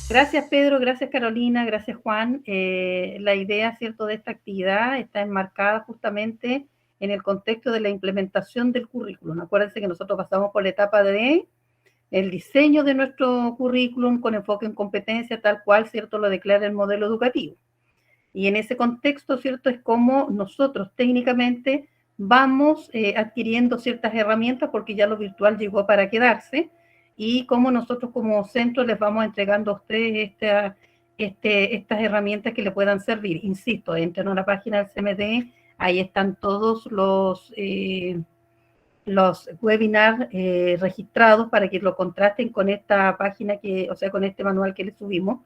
Gracias, Pedro, gracias, Carolina, gracias, Juan. La idea, ¿cierto?, de esta actividad está enmarcada justamente en el contexto de la implementación del currículum. Acuérdense que nosotros pasamos por la etapa de el diseño de nuestro currículum con enfoque en competencia, tal cual, ¿cierto?, lo declara el modelo educativo. Y en ese contexto, ¿cierto?, es como nosotros técnicamente vamos adquiriendo ciertas herramientas, porque ya lo virtual llegó para quedarse, y cómo nosotros como centro les vamos entregando a ustedes estas herramientas que le puedan servir. Insisto, entren a la página del CMD, ahí están todos los webinars registrados para que lo contrasten con esta página, o sea, con este manual que les subimos,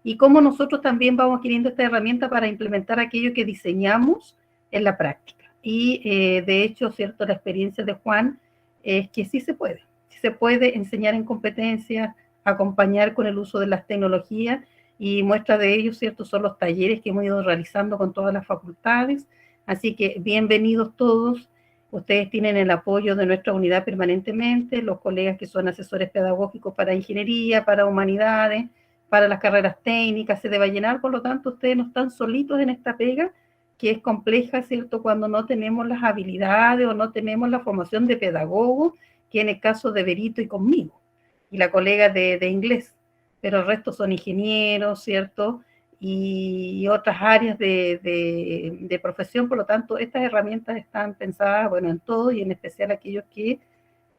y cómo nosotros también vamos adquiriendo esta herramienta para implementar aquello que diseñamos en la práctica. Y de hecho, ¿cierto?, la experiencia de Juan es que sí se puede enseñar en competencias, acompañar con el uso de las tecnologías, y muestra de ello, ¿cierto?, son los talleres que hemos ido realizando con todas las facultades. Así que bienvenidos todos. Ustedes tienen el apoyo de nuestra unidad permanentemente, los colegas que son asesores pedagógicos para ingeniería, para humanidades, para las carreras técnicas, se debe llenar. Por lo tanto, ustedes no están solitos en esta pega, que es compleja, ¿cierto?, cuando no tenemos las habilidades o no tenemos la formación de pedagogo, que en el caso de Berito y conmigo, y la colega de inglés, pero el resto son ingenieros, ¿cierto?, y otras áreas de profesión. Por lo tanto, estas herramientas están pensadas, bueno, en todo, y en especial aquellos que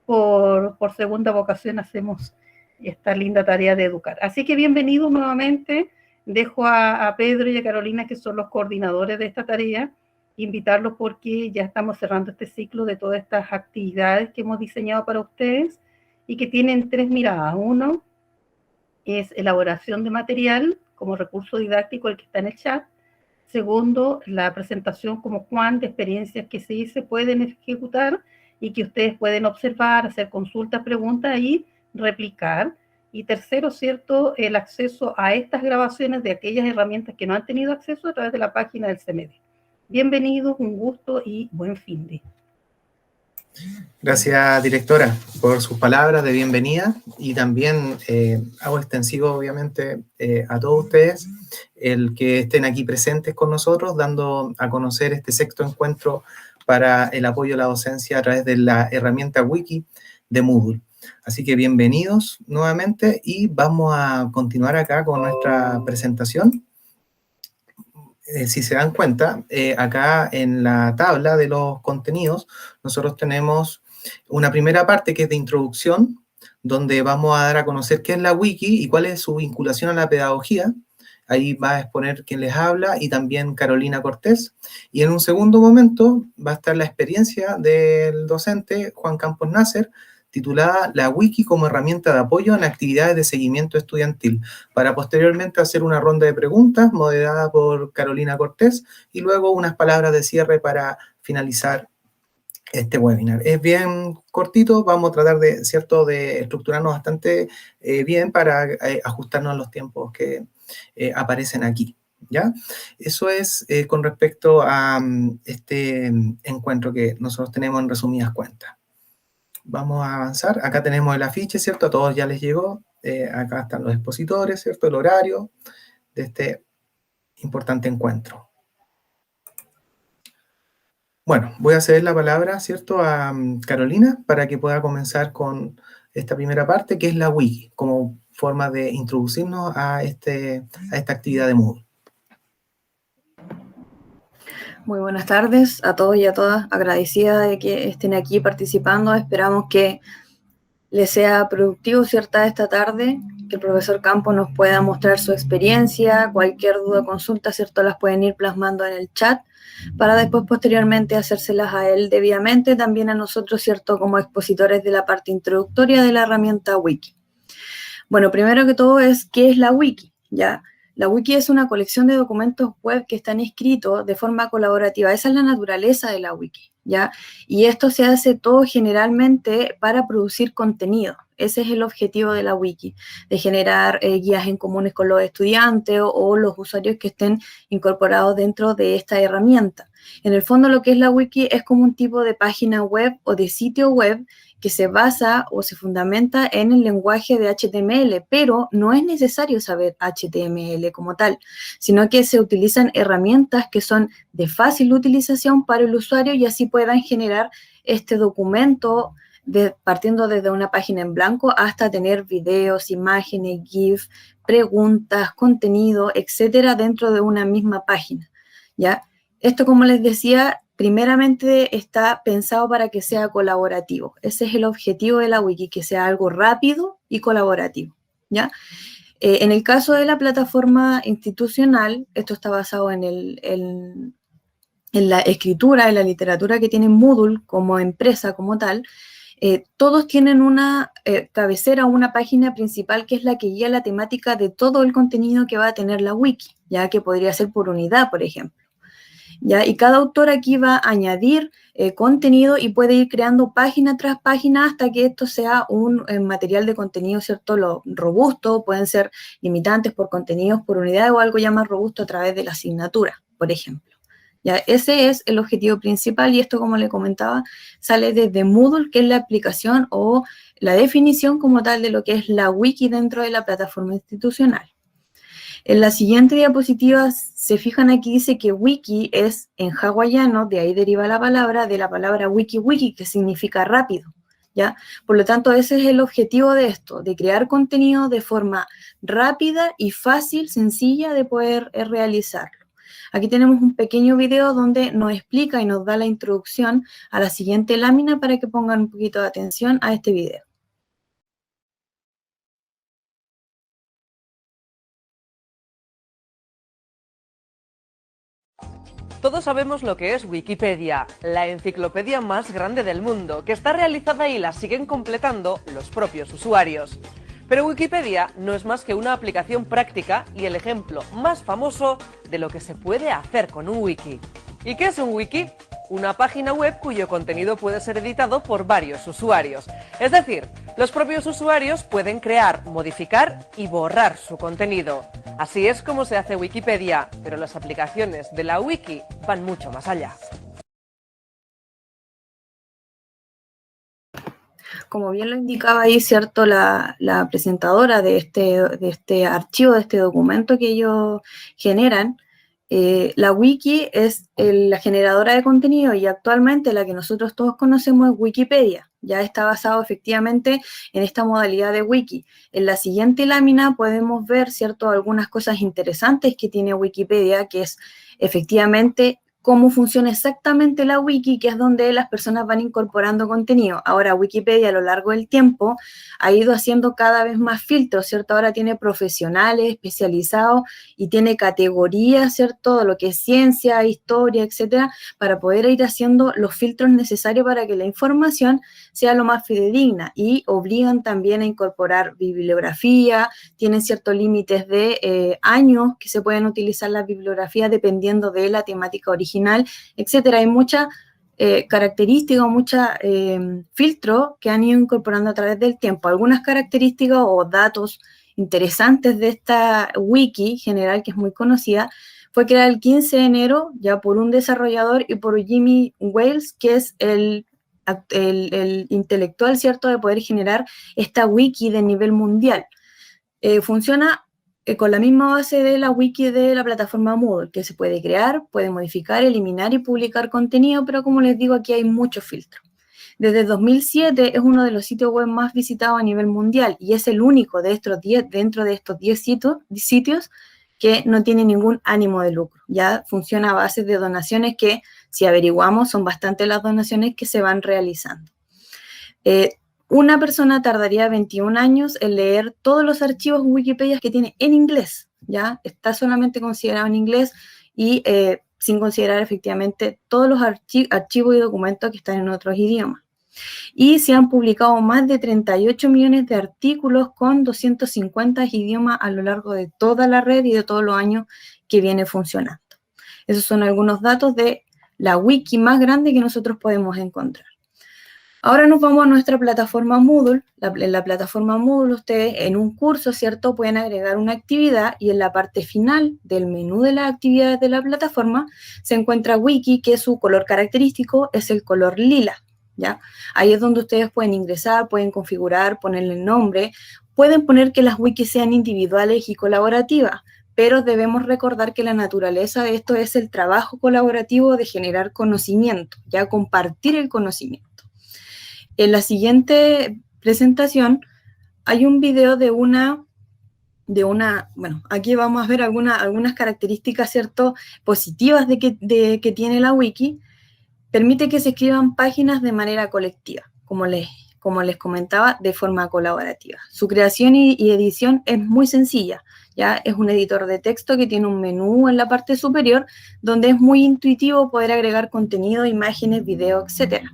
por segunda vocación hacemos esta linda tarea de educar. Así que bienvenidos nuevamente. Dejo a Pedro y a Carolina, que son los coordinadores de esta tarea, invitarlos porque ya estamos cerrando este ciclo de todas estas actividades que hemos diseñado para ustedes y que tienen tres miradas. Uno es elaboración de material como recurso didáctico, el que está en el chat. Segundo, la presentación como Juan de experiencias que sí se pueden ejecutar y que ustedes pueden observar, hacer consultas, preguntas y replicar. Y tercero, ¿cierto?, el acceso a estas grabaciones de aquellas herramientas que no han tenido acceso a través de la página del CMD. Bienvenidos, un gusto y buen fin de. Gracias, directora, por sus palabras de bienvenida, y también hago extensivo, obviamente, a todos ustedes el que estén aquí presentes con nosotros, dando a conocer este sexto encuentro para el apoyo a la docencia a través de la herramienta Wiki de Moodle. Así que bienvenidos nuevamente y vamos a continuar acá con nuestra presentación. Si se dan cuenta, acá en la tabla de los contenidos, nosotros tenemos una primera parte que es de introducción, donde vamos a dar a conocer qué es la Wiki y cuál es su vinculación a la pedagogía. Ahí va a exponer quién les habla y también Carolina Cortés. Y en un segundo momento va a estar la experiencia del docente Juan Campos Nasser, titulada La Wiki como herramienta de apoyo en actividades de seguimiento estudiantil, para posteriormente hacer una ronda de preguntas moderada por Carolina Cortés y luego unas palabras de cierre para finalizar este webinar. Es bien cortito, vamos a tratar de, ¿cierto?, de estructurarnos bastante bien para ajustarnos a los tiempos que aparecen aquí, ¿ya? Eso es con respecto a este encuentro que nosotros tenemos en resumidas cuentas. Vamos a avanzar. Acá tenemos el afiche, ¿cierto? A todos ya les llegó. Acá están los expositores, ¿cierto? El horario de este importante encuentro. Bueno, voy a ceder la palabra, ¿cierto?, a Carolina para que pueda comenzar con esta primera parte, que es la Wiki, como forma de introducirnos a esta actividad de Moodle. Muy buenas tardes a todos y a todas, agradecida de que estén aquí participando. Esperamos que les sea productivo, ¿cierta?, esta tarde, que el profesor Campos nos pueda mostrar su experiencia, cualquier duda o consulta, ¿cierto?, las pueden ir plasmando en el chat, para después posteriormente hacérselas a él debidamente, también a nosotros, ¿cierto?, como expositores de la parte introductoria de la herramienta Wiki. Bueno, primero que todo ¿qué es la Wiki? ¿Ya? La Wiki es una colección de documentos web que están escritos de forma colaborativa. Esa es la naturaleza de la Wiki, ¿ya? Y esto se hace todo generalmente para producir contenido. Ese es el objetivo de la Wiki, de generar guías en comunes con los estudiantes o los usuarios que estén incorporados dentro de esta herramienta. En el fondo, lo que es la Wiki es como un tipo de página web o de sitio web que se basa o se fundamenta en el lenguaje de HTML, pero no es necesario saber HTML como tal, sino que se utilizan herramientas que son de fácil utilización para el usuario y así puedan generar este documento partiendo desde una página en blanco hasta tener videos, imágenes, GIF, preguntas, contenido, etcétera, dentro de una misma página, ¿ya? Esto, como les decía, primeramente está pensado para que sea colaborativo. Ese es el objetivo de la wiki, que sea algo rápido y colaborativo, ¿ya? En el caso de la plataforma institucional, esto está basado en la escritura, en la literatura que tiene Moodle como empresa, como tal. Todos tienen una cabecera o una página principal que es la que guía la temática de todo el contenido que va a tener la wiki, ya que podría ser por unidad, por ejemplo. ¿Ya? Y cada autor aquí va a añadir contenido y puede ir creando página tras página hasta que esto sea un material de contenido, ¿cierto? Lo robusto, pueden ser limitantes por contenidos por unidad o algo ya más robusto a través de la asignatura, por ejemplo. ¿Ya? Ese es el objetivo principal y esto, como le comentaba, sale desde Moodle, que es la aplicación o la definición como tal de lo que es la wiki dentro de la plataforma institucional. En la siguiente diapositiva, se fijan aquí, dice que wiki es en hawaiano, de ahí deriva la palabra, de la palabra wiki, que significa rápido, ¿ya? Por lo tanto, ese es el objetivo de esto, de crear contenido de forma rápida y fácil, sencilla de poder realizarlo. Aquí tenemos un pequeño video donde nos explica y nos da la introducción a la siguiente lámina para que pongan un poquito de atención a este video. Todos sabemos lo que es Wikipedia, la enciclopedia más grande del mundo, que está realizada y la siguen completando los propios usuarios. Pero Wikipedia no es más que una aplicación práctica y el ejemplo más famoso de lo que se puede hacer con un wiki. ¿Y qué es un wiki? Una página web cuyo contenido puede ser editado por varios usuarios. Es decir, los propios usuarios pueden crear, modificar y borrar su contenido. Así es como se hace Wikipedia, pero las aplicaciones de la wiki van mucho más allá. Como bien lo indicaba ahí, ¿cierto?, la presentadora de este archivo, de este documento que ellos generan, la wiki es la generadora de contenido y actualmente la que nosotros todos conocemos es Wikipedia. Ya está basado efectivamente en esta modalidad de wiki. En la siguiente lámina podemos ver, ¿cierto?, algunas cosas interesantes que tiene Wikipedia, que es efectivamente cómo funciona exactamente la wiki, que es donde las personas van incorporando contenido. Ahora, Wikipedia a lo largo del tiempo ha ido haciendo cada vez más filtros, ¿cierto? Ahora tiene profesionales especializados y tiene categorías, ¿cierto? Lo que es ciencia, historia, etcétera, para poder ir haciendo los filtros necesarios para que la información sea lo más fidedigna y obligan también a incorporar bibliografía, tienen ciertos límites de años que se pueden utilizar las bibliografías dependiendo de la temática original, etcétera. Hay muchas características, muchos filtros que han ido incorporando a través del tiempo. Algunas características o datos interesantes de esta wiki general, que es muy conocida, fue creada el 15 de enero ya por un desarrollador y por Jimmy Wales, que es el intelectual, ¿cierto?, de poder generar esta wiki de nivel mundial. Funciona con la misma base de la wiki de la plataforma Moodle, que se puede crear, puede modificar, eliminar y publicar contenido, pero como les digo, aquí hay muchos filtros. Desde 2007 es uno de los sitios web más visitados a nivel mundial y es el único de estos 10, dentro de estos 10 sitios que no tiene ningún ánimo de lucro. Ya funciona a base de donaciones que, si averiguamos, son bastante las donaciones que se van realizando. Una persona tardaría 21 años en leer todos los archivos Wikipedia que tiene en inglés, ¿ya? Está solamente considerado en inglés y sin considerar efectivamente todos los archivos y documentos que están en otros idiomas. Y se han publicado más de 38 millones de artículos con 250 idiomas a lo largo de toda la red y de todos los años que viene funcionando. Esos son algunos datos de la wiki más grande que nosotros podemos encontrar. Ahora nos vamos a nuestra plataforma Moodle. En la plataforma Moodle ustedes en un curso, ¿cierto?, pueden agregar una actividad y en la parte final del menú de las actividades de la plataforma se encuentra Wiki, que su color característico es el color lila, ¿ya? Ahí es donde ustedes pueden ingresar, pueden configurar, ponerle el nombre, pueden poner que las wikis sean individuales y colaborativas, pero debemos recordar que la naturaleza de esto es el trabajo colaborativo de generar conocimiento, ya compartir el conocimiento. En la siguiente presentación hay un video de una, bueno, aquí vamos a ver algunas características, ¿cierto?, positivas de que tiene la wiki. Permite que se escriban páginas de manera colectiva, como les comentaba, de forma colaborativa. Su creación y edición es muy sencilla, ¿ya? Es un editor de texto que tiene un menú en la parte superior, donde es muy intuitivo poder agregar contenido, imágenes, videos, etc.,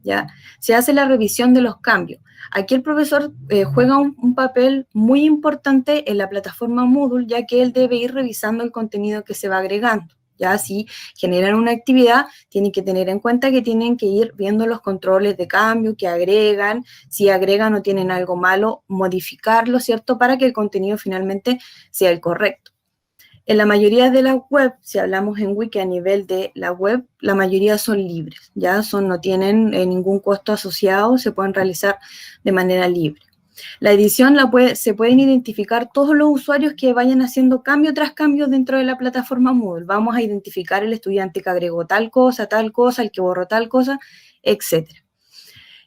¿ya? Se hace la revisión de los cambios. Aquí el profesor juega un papel muy importante en la plataforma Moodle, ya que él debe ir revisando el contenido que se va agregando. Ya si generan una actividad, tienen que tener en cuenta que tienen que ir viendo los controles de cambio que agregan, si agregan o tienen algo malo, modificarlo, ¿cierto? Para que el contenido finalmente sea el correcto. En la mayoría de las web, si hablamos en wiki a nivel de la web, la mayoría son libres, ya no tienen ningún costo asociado, se pueden realizar de manera libre. La edición se pueden identificar todos los usuarios que vayan haciendo cambio tras cambio dentro de la plataforma Moodle. Vamos a identificar el estudiante que agregó tal cosa, el que borró tal cosa, etc.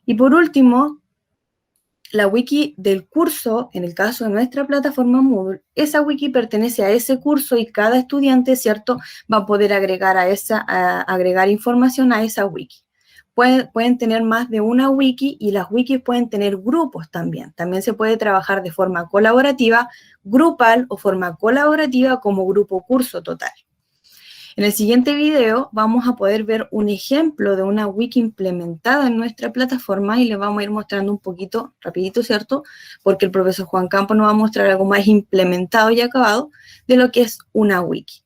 Y por último, la wiki del curso, en el caso de nuestra plataforma Moodle, esa wiki pertenece a ese curso y cada estudiante, ¿cierto?, va a poder agregar información a esa wiki. Pueden tener más de una wiki y las wikis pueden tener grupos también. También se puede trabajar de forma colaborativa, grupal o forma colaborativa como grupo curso total. En el siguiente video vamos a poder ver un ejemplo de una wiki implementada en nuestra plataforma y les vamos a ir mostrando un poquito, rapidito, ¿cierto? Porque el profesor Juan Campos nos va a mostrar algo más implementado y acabado de lo que es una wiki.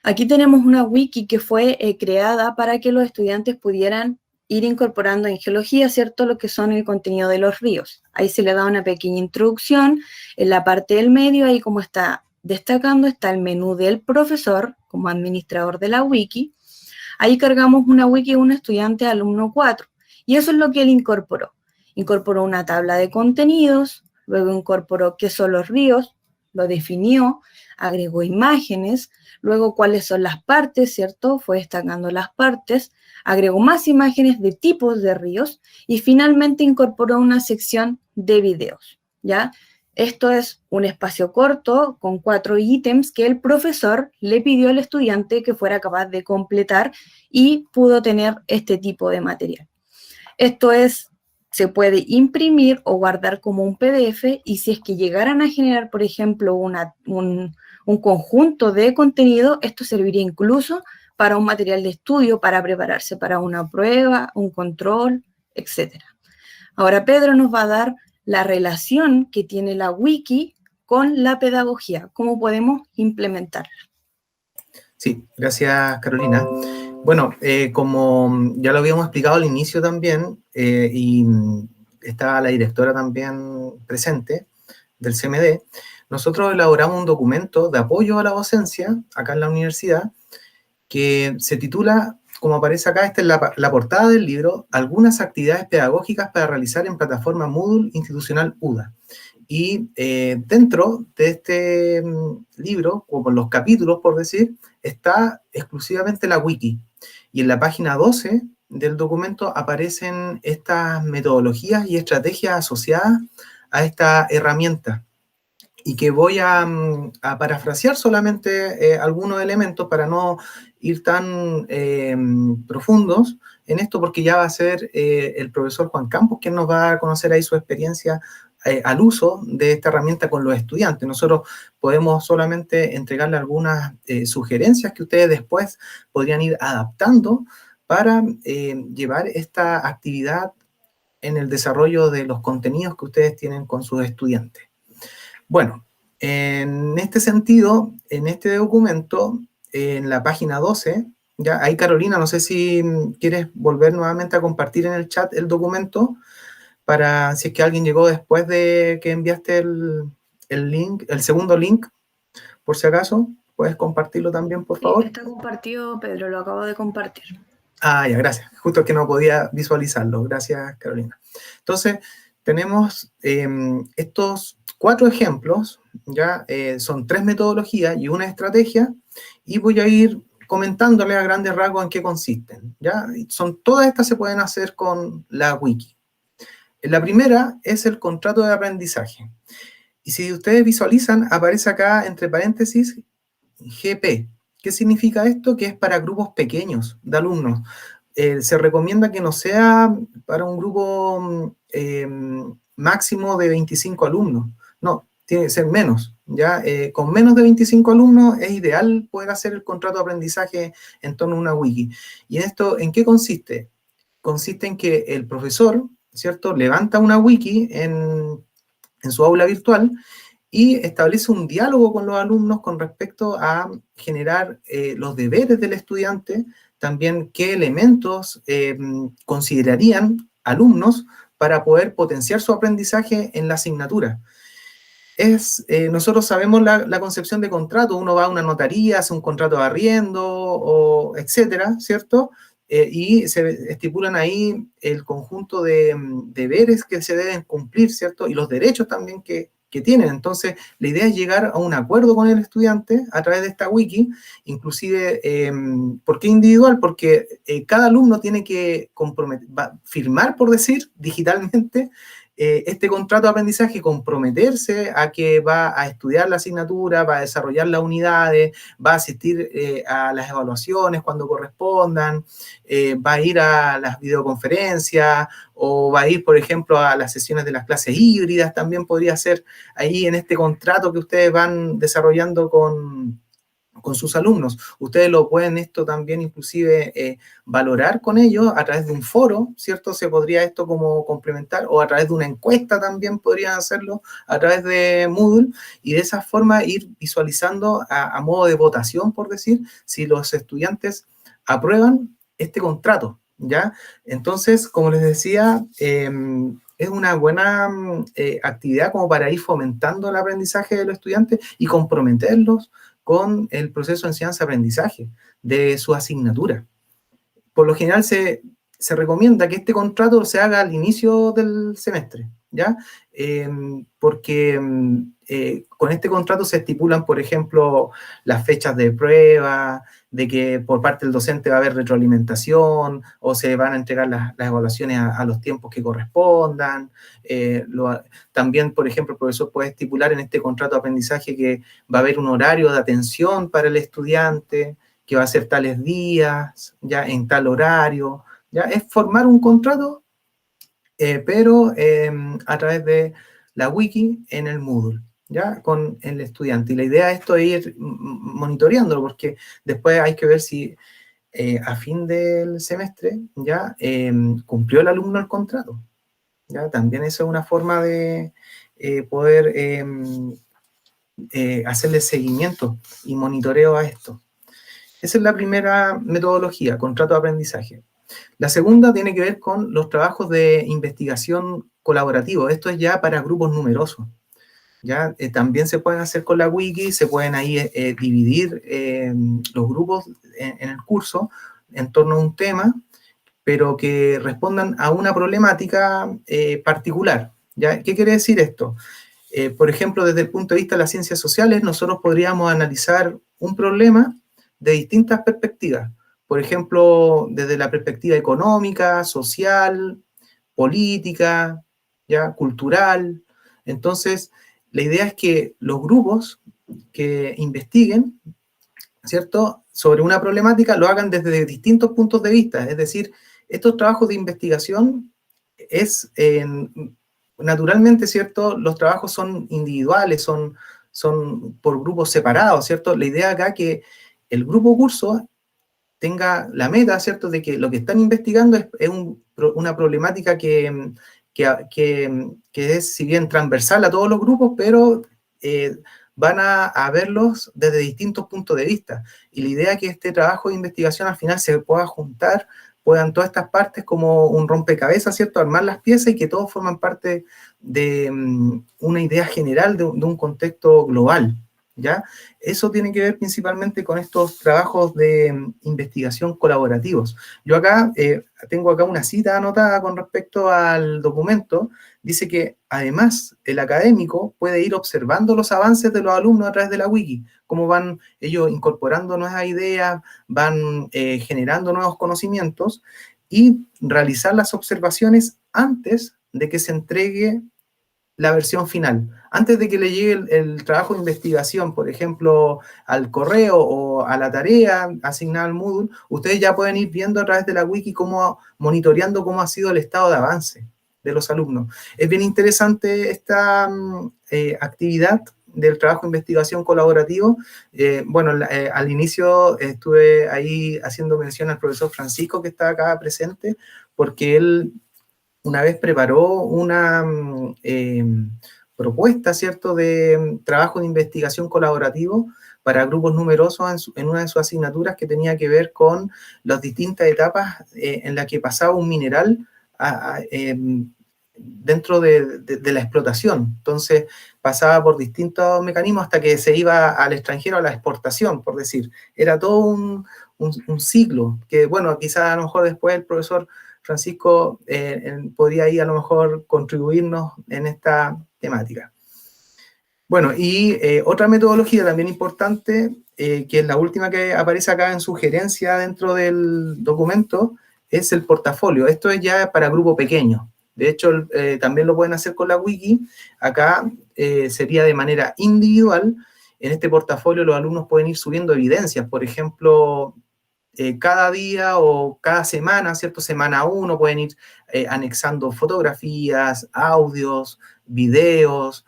Aquí tenemos una wiki que fue creada para que los estudiantes pudieran ir incorporando en geología, ¿cierto?, lo que son el contenido de los ríos. Ahí se le da una pequeña introducción. En la parte del medio, ahí como está destacando, está el menú del profesor como administrador de la wiki. Ahí cargamos una wiki de un estudiante alumno 4. Y eso es lo que él incorporó. Incorporó una tabla de contenidos, luego incorporó qué son los ríos, lo definió, agregó imágenes, luego cuáles son las partes, ¿cierto? Fue destacando las partes, agregó más imágenes de tipos de ríos y finalmente incorporó una sección de videos, ¿ya? Esto es un espacio corto con 4 ítems que el profesor le pidió al estudiante que fuera capaz de completar y pudo tener este tipo de material. Esto se puede imprimir o guardar como un PDF y si es que llegaran a generar, por ejemplo, un conjunto de contenido, esto serviría incluso para un material de estudio, para prepararse para una prueba, un control, etc. Ahora Pedro nos va a dar la relación que tiene la wiki con la pedagogía, cómo podemos implementarla. Sí, gracias Carolina. Bueno, como ya lo habíamos explicado al inicio también, y estaba la directora también presente del CMD, nosotros elaboramos un documento de apoyo a la docencia acá en la universidad que se titula, como aparece acá, esta es la portada del libro, Algunas actividades pedagógicas para realizar en plataforma Moodle institucional UDA. Y dentro de este libro, o por los capítulos, por decir, está exclusivamente la wiki. Y en la página 12 del documento aparecen estas metodologías y estrategias asociadas a esta herramienta. Y que voy a parafrasear solamente algunos elementos para no ir tan profundos en esto, porque ya va a ser el profesor Juan Campos quien nos va a conocer ahí su experiencia al uso de esta herramienta con los estudiantes. Nosotros podemos solamente entregarle algunas sugerencias que ustedes después podrían ir adaptando para llevar esta actividad en el desarrollo de los contenidos que ustedes tienen con sus estudiantes. Bueno, en este sentido, en este documento, en la página 12, ya ahí Carolina, no sé si quieres volver nuevamente a compartir en el chat el documento, para si es que alguien llegó después de que enviaste el link, el segundo link, por si acaso, puedes compartirlo también, por favor. Está compartido, Pedro, lo acabo de compartir. Ah, ya, gracias. Justo que no podía visualizarlo. Gracias, Carolina. Entonces, tenemos estos 4 ejemplos, ya son 3 metodologías y una estrategia, y voy a ir comentándole a grandes rasgos en qué consisten, ¿ya? Todas estas se pueden hacer con la wiki. La primera es el contrato de aprendizaje. Y si ustedes visualizan, aparece acá entre paréntesis GP. ¿Qué significa esto? Que es para grupos pequeños de alumnos. Se recomienda que no sea para un grupo máximo de 25 alumnos. No, tiene que ser menos. ¿Ya? Con menos de 25 alumnos es ideal poder hacer el contrato de aprendizaje en torno a una wiki. ¿Y esto en qué consiste? Consiste en que el profesor, ¿cierto?, levanta una wiki en su aula virtual y establece un diálogo con los alumnos con respecto a generar los deberes del estudiante, también qué elementos considerarían alumnos para poder potenciar su aprendizaje en la asignatura. Nosotros sabemos la concepción de contrato, uno va a una notaría, hace un contrato de arriendo, etcétera, ¿cierto? Y se estipulan ahí el conjunto de deberes que se deben cumplir, ¿cierto? Y los derechos también que tienen. Entonces, la idea es llegar a un acuerdo con el estudiante a través de esta wiki, inclusive, ¿por qué individual? Porque cada alumno tiene que firmar, por decir, digitalmente, este contrato de aprendizaje, comprometerse a que va a estudiar la asignatura, va a desarrollar las unidades, va a asistir a las evaluaciones cuando correspondan, va a ir a las videoconferencias o va a ir, por ejemplo, a las sesiones de las clases híbridas, también podría ser ahí en este contrato que ustedes van desarrollando con sus alumnos. Ustedes lo pueden esto también inclusive valorar con ellos a través de un foro, ¿cierto? Se podría esto como complementar, o a través de una encuesta también podrían hacerlo a través de Moodle, y de esa forma ir visualizando a modo de votación, por decir, si los estudiantes aprueban este contrato, ¿ya? Entonces, como les decía, es una buena actividad como para ir fomentando el aprendizaje de los estudiantes y comprometerlos con el proceso de enseñanza-aprendizaje de su asignatura. Por lo general se recomienda que este contrato se haga al inicio del semestre, ¿ya? Porque con este contrato se estipulan, por ejemplo, las fechas de prueba, de que por parte del docente va a haber retroalimentación, o se van a entregar las evaluaciones a los tiempos que correspondan. También, por ejemplo, el profesor puede estipular en este contrato de aprendizaje que va a haber un horario de atención para el estudiante, que va a ser tales días, ya en tal horario, ya es formar un contrato, pero a través de la wiki en el Moodle, ya con el estudiante. Y la idea de esto es ir monitoreándolo, porque después hay que ver si a fin del semestre ya cumplió el alumno el contrato. ¿Ya? También eso es una forma de poder hacerle seguimiento y monitoreo a esto. Esa es la primera metodología, contrato de aprendizaje. La segunda tiene que ver con los trabajos de investigación colaborativo. Esto es ya para grupos numerosos. ¿Ya? También se pueden hacer con la wiki, se pueden ahí dividir los grupos en el curso en torno a un tema, pero que respondan a una problemática particular. ¿Ya? ¿Qué quiere decir esto? Por ejemplo, desde el punto de vista de las ciencias sociales, nosotros podríamos analizar un problema de distintas perspectivas. Por ejemplo, desde la perspectiva económica, social, política, ¿ya? Cultural. Entonces, la idea es que los grupos que investiguen, ¿cierto?, sobre una problemática lo hagan desde distintos puntos de vista. Es decir, estos trabajos de investigación naturalmente, ¿cierto?, los trabajos son individuales, son por grupos separados, ¿cierto? La idea acá es que el grupo curso tenga la meta, ¿cierto?, de que lo que están investigando es una problemática que es, si bien transversal a todos los grupos, pero van a verlos desde distintos puntos de vista. Y la idea es que este trabajo de investigación al final se pueda juntar, puedan todas estas partes como un rompecabezas, ¿cierto?, armar las piezas y que todos forman parte de una idea general de un contexto global, ¿ya? Eso tiene que ver principalmente con estos trabajos de investigación colaborativos. Yo acá tengo acá una cita anotada con respecto al documento. Dice que además el académico puede ir observando los avances de los alumnos a través de la wiki, cómo van ellos incorporando nuevas ideas, van generando nuevos conocimientos y realizar las observaciones antes de que se entregue la versión final. Antes de que le llegue el trabajo de investigación, por ejemplo, al correo o a la tarea asignada al Moodle, ustedes ya pueden ir viendo a través de la wiki monitoreando cómo ha sido el estado de avance de los alumnos. Es bien interesante esta actividad del trabajo de investigación colaborativo. Bueno, al inicio estuve ahí haciendo mención al profesor Francisco, que está acá presente, porque él una vez preparó una propuesta, ¿cierto?, de trabajo de investigación colaborativo para grupos numerosos en una de sus asignaturas que tenía que ver con las distintas etapas en las que pasaba un mineral dentro de la explotación. Entonces, pasaba por distintos mecanismos hasta que se iba al extranjero a la exportación, por decir. Era todo un ciclo que, bueno, quizás a lo mejor después el profesor Francisco podría ahí a lo mejor contribuirnos en esta temática. Bueno, y otra metodología también importante, que es la última que aparece acá en sugerencia dentro del documento, es el portafolio. Esto es ya para grupo pequeño. De hecho, también lo pueden hacer con la wiki. Acá sería de manera individual. En este portafolio los alumnos pueden ir subiendo evidencias. Por ejemplo, cada día o cada semana, ¿cierto? Semana 1 pueden ir anexando fotografías, audios, videos.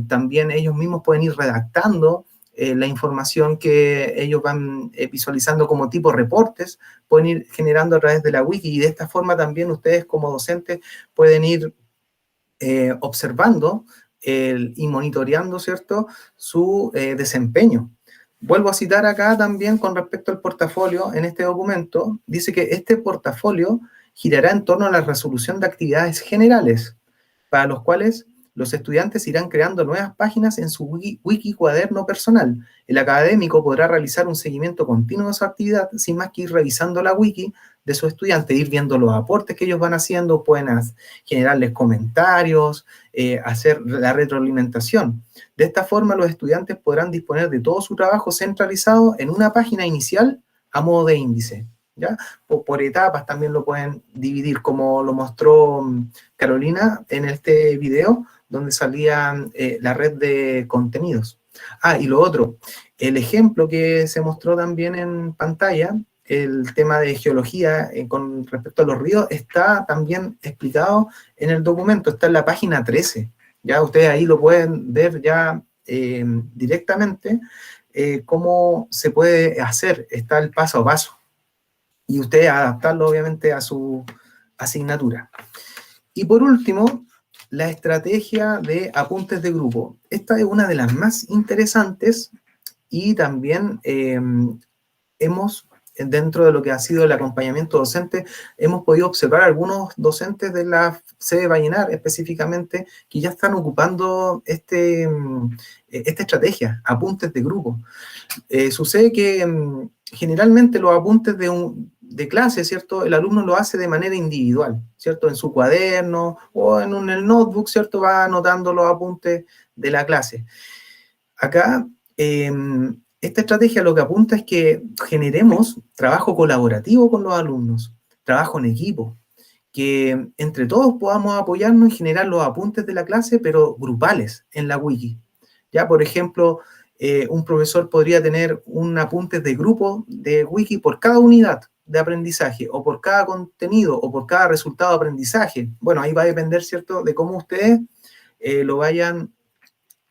También ellos mismos pueden ir redactando la información que ellos van visualizando como tipo reportes, pueden ir generando a través de la wiki, y de esta forma también ustedes como docentes pueden ir observando y monitoreando, ¿cierto?, su desempeño. Vuelvo a citar acá también con respecto al portafolio, en este documento, dice que este portafolio girará en torno a la resolución de actividades generales, para los cuales los estudiantes irán creando nuevas páginas en su wiki cuaderno personal. El académico podrá realizar un seguimiento continuo de su actividad, sin más que ir revisando la wiki de su estudiante, ir viendo los aportes que ellos van haciendo, pueden generarles comentarios, hacer la retroalimentación. De esta forma, los estudiantes podrán disponer de todo su trabajo centralizado en una página inicial a modo de índice, ¿ya? Por etapas también lo pueden dividir, como lo mostró Carolina en este video, donde salía la red de contenidos. Ah, y lo otro, el ejemplo que se mostró también en pantalla, el tema de geología con respecto a los ríos, está también explicado en el documento, está en la página 13. Ya ustedes ahí lo pueden ver ya directamente, cómo se puede hacer, está el paso a paso. Y ustedes adaptarlo obviamente a su asignatura. Y por último, la estrategia de apuntes de grupo. Esta es una de las más interesantes y también dentro de lo que ha sido el acompañamiento docente, hemos podido observar algunos docentes de la sede Vallenar específicamente que ya están ocupando esta estrategia, apuntes de grupo. Sucede que generalmente los apuntes de clase, ¿cierto?, el alumno lo hace de manera individual, ¿cierto?, en su cuaderno o en el notebook, ¿cierto?, va anotando los apuntes de la clase. Acá, esta estrategia lo que apunta es que generemos trabajo colaborativo con los alumnos, trabajo en equipo, que entre todos podamos apoyarnos y generar los apuntes de la clase, pero grupales en la wiki. Ya, por ejemplo, un profesor podría tener un apunte de grupo de wiki por cada unidad de aprendizaje, o por cada contenido, o por cada resultado de aprendizaje. Bueno, ahí va a depender, ¿cierto?, de cómo ustedes lo vayan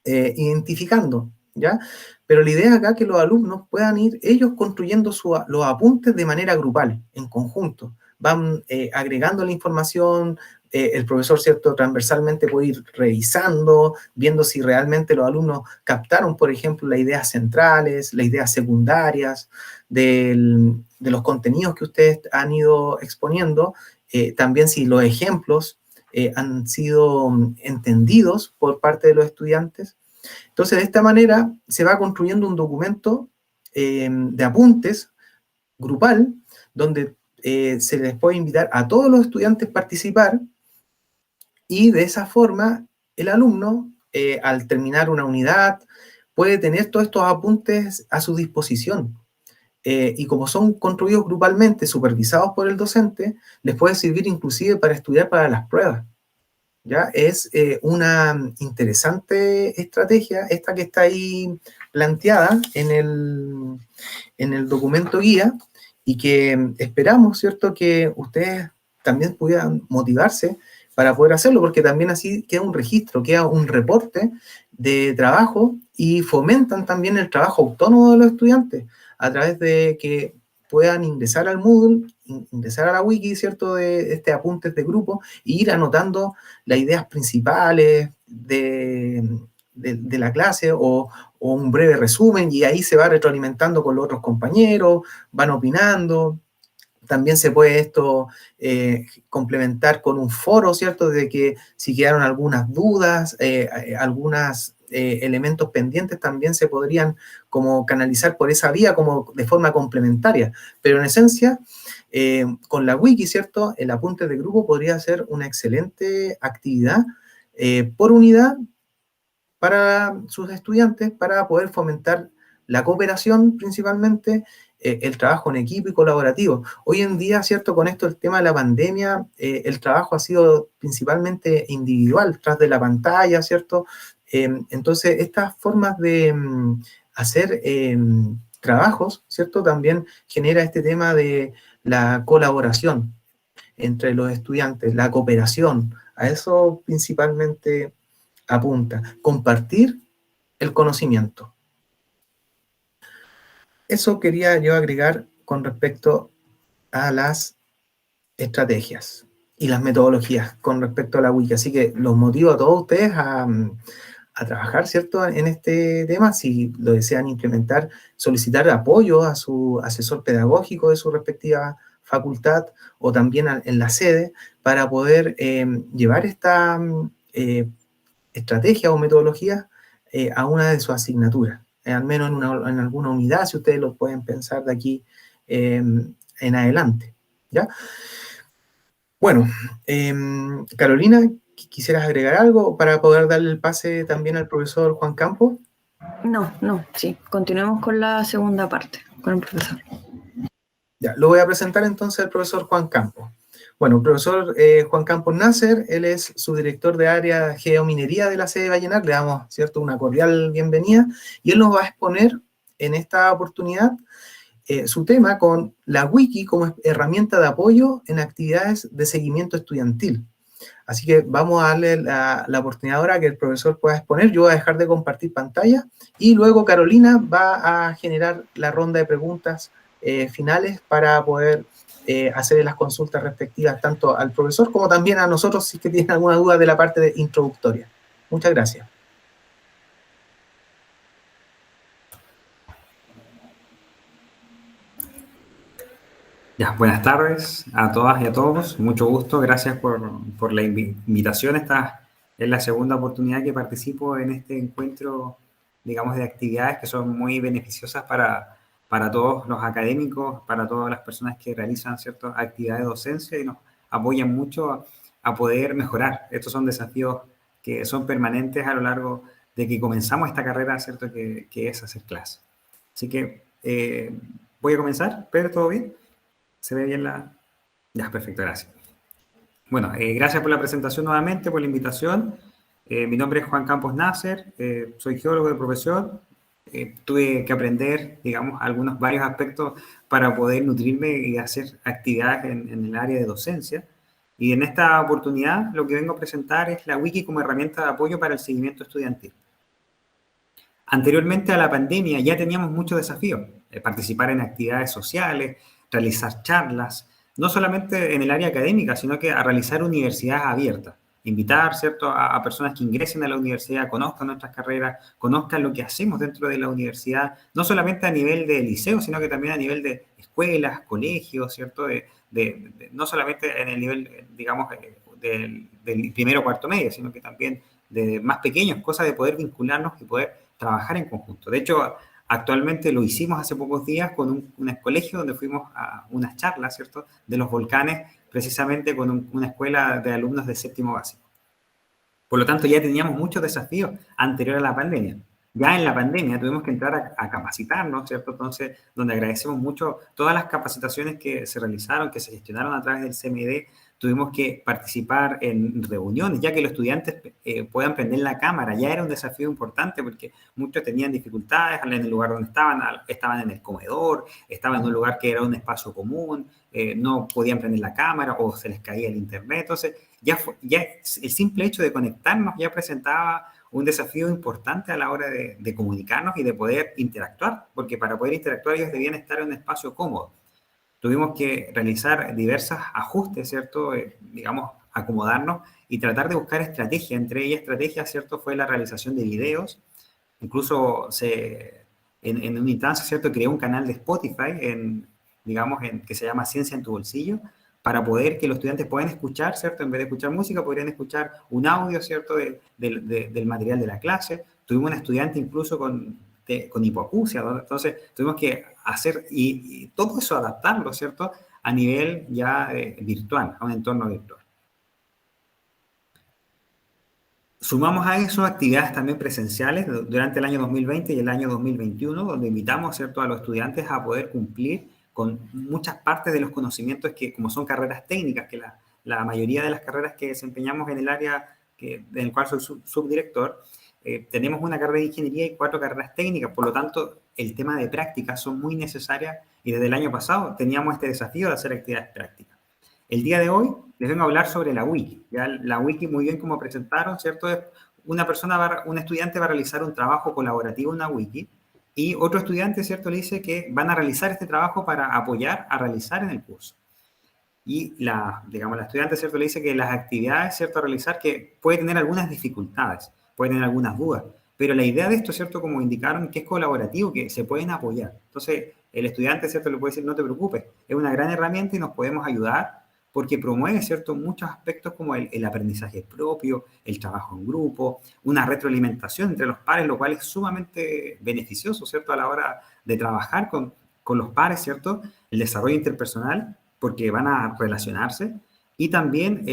identificando, ¿ya? Pero la idea acá es que los alumnos puedan ir ellos construyendo los apuntes de manera grupal, en conjunto. Van agregando la información, el profesor, ¿cierto?, transversalmente puede ir revisando, viendo si realmente los alumnos captaron, por ejemplo, las ideas centrales, las ideas secundarias de los contenidos que ustedes han ido exponiendo, también si los ejemplos han sido entendidos por parte de los estudiantes. Entonces, de esta manera se va construyendo un documento de apuntes grupal, donde se les puede invitar a todos los estudiantes a participar, y de esa forma el alumno, al terminar una unidad, puede tener todos estos apuntes a su disposición. Y como son construidos grupalmente, supervisados por el docente, les puede servir inclusive para estudiar para las pruebas. ¿Ya? Es una interesante estrategia, esta que está ahí planteada en el documento guía, y que esperamos, ¿cierto?, que ustedes también pudieran motivarse para poder hacerlo, porque también así queda un registro, queda un reporte de trabajo, y fomentan también el trabajo autónomo de los estudiantes a través de que puedan ingresar al Moodle, ingresar a la wiki, ¿cierto?, de este apuntes de grupo, e ir anotando las ideas principales de la clase, o un breve resumen, y ahí se va retroalimentando con los otros compañeros, van opinando. También se puede esto complementar con un foro, ¿cierto?, de que si quedaron algunas dudas, algunos elementos pendientes, también se podrían como canalizar por esa vía como de forma complementaria. Pero en esencia, con la wiki, ¿cierto?, el apunte de grupo podría ser una excelente actividad por unidad para sus estudiantes, para poder fomentar la cooperación principalmente, el trabajo en equipo y colaborativo. Hoy en día, ¿cierto?, con esto el tema de la pandemia, el trabajo ha sido principalmente individual, tras de la pantalla, ¿cierto? Entonces, estas formas de hacer trabajos, ¿cierto?, también genera este tema de la colaboración entre los estudiantes, la cooperación. A eso principalmente apunta. Compartir el conocimiento. Eso quería yo agregar con respecto a las estrategias y las metodologías con respecto a la wiki. Así que los motivo a todos ustedes a trabajar, ¿cierto?, en este tema. Si lo desean implementar, solicitar apoyo a su asesor pedagógico de su respectiva facultad, o también en la sede, para poder llevar esta estrategia o metodología a una de sus asignaturas, al menos en alguna unidad, si ustedes lo pueden pensar de aquí en adelante, ¿ya? Bueno, Carolina, ¿quisieras agregar algo para poder darle el pase también al profesor Juan Campos? No, sí, continuemos con la segunda parte, con el profesor. Ya, lo voy a presentar entonces al profesor Juan Campos. Bueno, el profesor Juan Campos Nasser, él es subdirector de área geominería de la sede de Vallenar. Le damos, ¿cierto?, una cordial bienvenida, y él nos va a exponer en esta oportunidad su tema con la wiki como herramienta de apoyo en actividades de seguimiento estudiantil. Así que vamos a darle la oportunidad ahora que el profesor pueda exponer. Yo voy a dejar de compartir pantalla, y luego Carolina va a generar la ronda de preguntas finales para poder hacer las consultas respectivas tanto al profesor como también a nosotros, si es que tienen alguna duda de la parte introductoria. Muchas gracias. Ya, buenas tardes a todas y a todos. Mucho gusto. Gracias por la invitación. Esta es la segunda oportunidad que participo en este encuentro, digamos, de actividades que son muy beneficiosas para todos los académicos, para todas las personas que realizan ciertas actividades de docencia y nos apoyan mucho a poder mejorar. Estos son desafíos que son permanentes a lo largo de que comenzamos esta carrera, ¿cierto?, que es hacer clase. Así que voy a comenzar. Pedro, ¿todo bien? ¿Se ve bien la...? Ya, perfecto, gracias. Bueno, gracias por la presentación nuevamente, por la invitación. Mi nombre es Juan Campos Nasser, soy geólogo de profesión. Tuve que aprender, digamos, varios aspectos para poder nutrirme y hacer actividades en el área de docencia. Y en esta oportunidad lo que vengo a presentar es la wiki como herramienta de apoyo para el seguimiento estudiantil. Anteriormente a la pandemia ya teníamos muchos desafíos, participar en actividades sociales, realizar charlas, no solamente en el área académica, sino que a realizar universidades abiertas, invitar, ¿cierto?, a personas que ingresen a la universidad, conozcan nuestras carreras, conozcan lo que hacemos dentro de la universidad, no solamente a nivel de liceo, sino que también a nivel de escuelas, colegios, ¿cierto?, no solamente en el nivel, digamos, del primero o cuarto medio, sino que también de más pequeños, cosa de poder vincularnos y poder trabajar en conjunto. De hecho, actualmente lo hicimos hace pocos días con un colegio donde fuimos a unas charlas, ¿cierto?, de los volcanes, precisamente con una escuela de alumnos de séptimo básico. Por lo tanto, ya teníamos muchos desafíos anterior a la pandemia. Ya en la pandemia tuvimos que entrar a capacitarnos, ¿cierto? Entonces, donde agradecemos mucho todas las capacitaciones que se realizaron, que se gestionaron a través del CMD. Tuvimos que participar en reuniones, ya que los estudiantes puedan prender la cámara. Ya era un desafío importante porque muchos tenían dificultades en el lugar donde estaban en el comedor, estaban en un lugar que era un espacio común, no podían prender la cámara o se les caía el internet. Entonces, ya el simple hecho de conectarnos ya presentaba un desafío importante a la hora de comunicarnos y de poder interactuar, porque para poder interactuar ellos debían estar en un espacio cómodo. Tuvimos que realizar diversos ajustes, ¿cierto? Digamos, acomodarnos y tratar de buscar estrategias. Entre ellas, estrategias, ¿cierto?, fue la realización de videos. Incluso en una instancia, ¿cierto?, creé un canal de Spotify, que se llama Ciencia en tu Bolsillo, para poder que los estudiantes puedan escuchar, ¿cierto? En vez de escuchar música, podrían escuchar un audio, ¿cierto?, del material de la clase. Tuvimos una estudiante incluso con hipoacusia, ¿no? Entonces tuvimos que hacer, y todo eso adaptarlo, ¿cierto?, a nivel ya virtual, a un entorno virtual. Sumamos a eso actividades también presenciales durante el año 2020 y el año 2021, donde invitamos, ¿cierto?, a los estudiantes a poder cumplir con muchas partes de los conocimientos que, como son carreras técnicas, que la mayoría de las carreras que desempeñamos en el área en el cual soy subdirector, tenemos una carrera de ingeniería y 4 carreras técnicas. Por lo tanto, el tema de prácticas son muy necesarias y desde el año pasado teníamos este desafío de hacer actividades prácticas. El día de hoy les vengo a hablar sobre la wiki. Ya la wiki, muy bien como presentaron, ¿cierto? Un estudiante va a realizar un trabajo colaborativo en una wiki y otro estudiante, ¿cierto?, le dice que van a realizar este trabajo para apoyar a realizar en el curso. Y la estudiante, ¿cierto?, le dice que las actividades, ¿cierto?, a realizar, que puede tener algunas dificultades, puede tener algunas dudas, pero la idea de esto, ¿cierto?, como indicaron, que es colaborativo, que se pueden apoyar. Entonces, el estudiante, ¿cierto?, le puede decir, no te preocupes, es una gran herramienta y nos podemos ayudar porque promueve, ¿cierto?, muchos aspectos como el aprendizaje propio, el trabajo en grupo, una retroalimentación entre los pares, lo cual es sumamente beneficioso, ¿cierto?, a la hora de trabajar con los pares, ¿cierto?, el desarrollo interpersonal, porque van a relacionarse, y también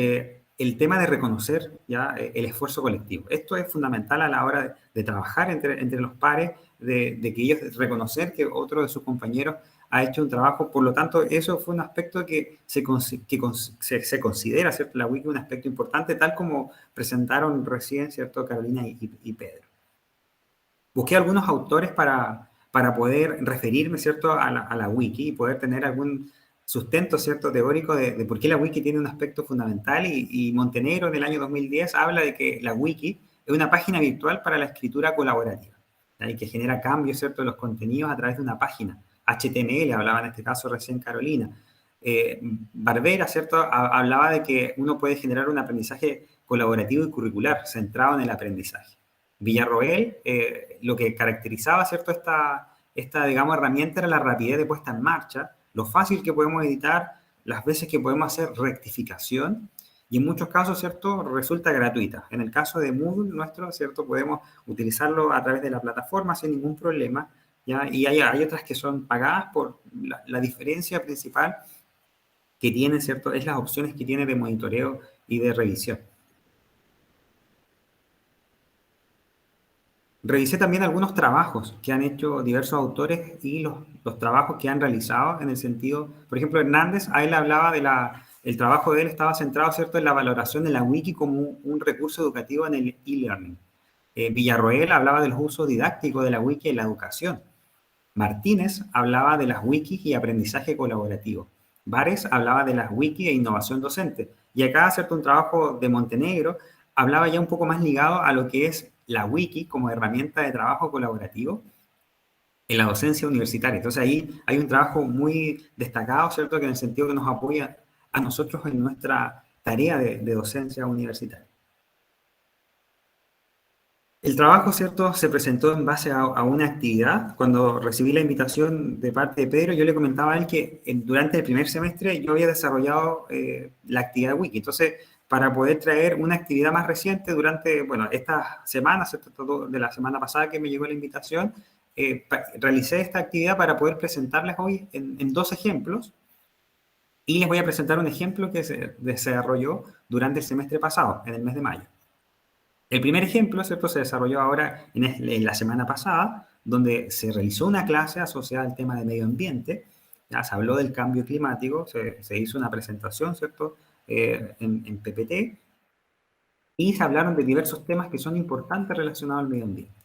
el tema de reconocer ya el esfuerzo colectivo. Esto es fundamental a la hora de trabajar entre los pares, de que ellos reconocer que otro de sus compañeros ha hecho un trabajo. Por lo tanto, eso fue un aspecto que se considera, ¿cierto?, la wiki un aspecto importante, tal como presentaron recién, ¿cierto?, Carolina y Pedro. Busqué algunos autores para poder referirme, ¿cierto?, a la wiki y poder tener algún sustento, ¿cierto?, teórico de por qué la wiki tiene un aspecto fundamental, y Montenegro en el año 2010 habla de que la wiki es una página virtual para la escritura colaborativa, y que genera cambios, ¿cierto?, de los contenidos a través de una página. HTML, hablaba en este caso recién Carolina. Barbera, ¿cierto?, hablaba de que uno puede generar un aprendizaje colaborativo y curricular centrado en el aprendizaje. Villarroel, lo que caracterizaba, ¿cierto?, esta digamos, herramienta era la rapidez de puesta en marcha, lo fácil que podemos editar, las veces que podemos hacer rectificación, y en muchos casos, ¿cierto?, resulta gratuita. En el caso de Moodle nuestro, ¿cierto?, podemos utilizarlo a través de la plataforma sin ningún problema, ¿ya? Y hay otras que son pagadas. Por la diferencia principal que tiene, ¿cierto?, es las opciones que tiene de monitoreo y de revisión. Revisé también algunos trabajos que han hecho diversos autores y los trabajos que han realizado en el sentido, por ejemplo, Hernández, a él hablaba el trabajo de él estaba centrado, ¿cierto?, en la valoración de la wiki como un recurso educativo en el e-learning. Villarroel hablaba de los usos didácticos de la wiki en la educación. Martínez hablaba de las wikis y aprendizaje colaborativo. Vares hablaba de las wikis e innovación docente. Y acá, ¿cierto?, un trabajo de Montenegro hablaba ya un poco más ligado a lo que es la wiki como herramienta de trabajo colaborativo en la docencia universitaria. Entonces ahí hay un trabajo muy destacado, ¿cierto?, que en el sentido que nos apoya a nosotros en nuestra tarea de docencia universitaria. El trabajo, ¿cierto?, se presentó en base a una actividad. Cuando recibí la invitación de parte de Pedro, yo le comentaba a él que durante el primer semestre yo había desarrollado la actividad wiki. Entonces, para poder traer una actividad más reciente durante, bueno, estas semanas, de la semana pasada que me llegó la invitación, realicé esta actividad para poder presentarles hoy en 2 ejemplos, y les voy a presentar un ejemplo que se desarrolló durante el semestre pasado, en el mes de mayo. El primer ejemplo, ¿cierto?, se desarrolló ahora en la semana pasada, donde se realizó una clase asociada al tema de medio ambiente. Ya se habló del cambio climático, se hizo una presentación, ¿cierto?, en PPT, y se hablaron de diversos temas que son importantes relacionados al medio ambiente.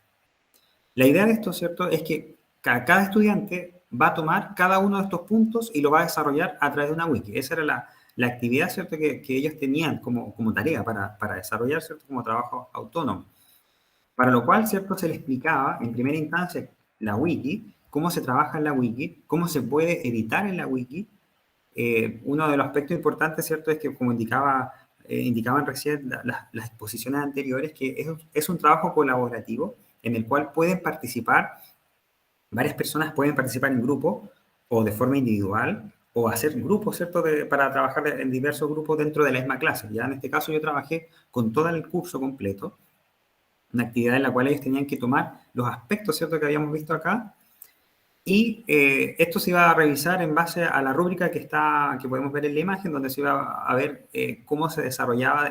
La idea de esto, ¿cierto?, es que cada estudiante va a tomar cada uno de estos puntos y lo va a desarrollar a través de una wiki. Esa era la actividad, ¿cierto?, que ellos tenían como tarea para desarrollar, ¿cierto?, como trabajo autónomo. Para lo cual, ¿cierto?, se le explicaba en primera instancia la wiki, cómo se trabaja en la wiki, cómo se puede editar en la wiki. Uno de los aspectos importantes, ¿cierto?, es que, como indicaban recién las exposiciones anteriores, que es un trabajo colaborativo en el cual pueden participar, varias personas pueden participar en grupo o de forma individual, o hacer grupos, ¿cierto?, para trabajar en diversos grupos dentro de la misma clase. Ya en este caso yo trabajé con todo el curso completo, una actividad en la cual ellos tenían que tomar los aspectos, ¿cierto?, que habíamos visto acá, y esto se iba a revisar en base a la rúbrica que podemos ver en la imagen, donde se iba a ver cómo se desarrollaba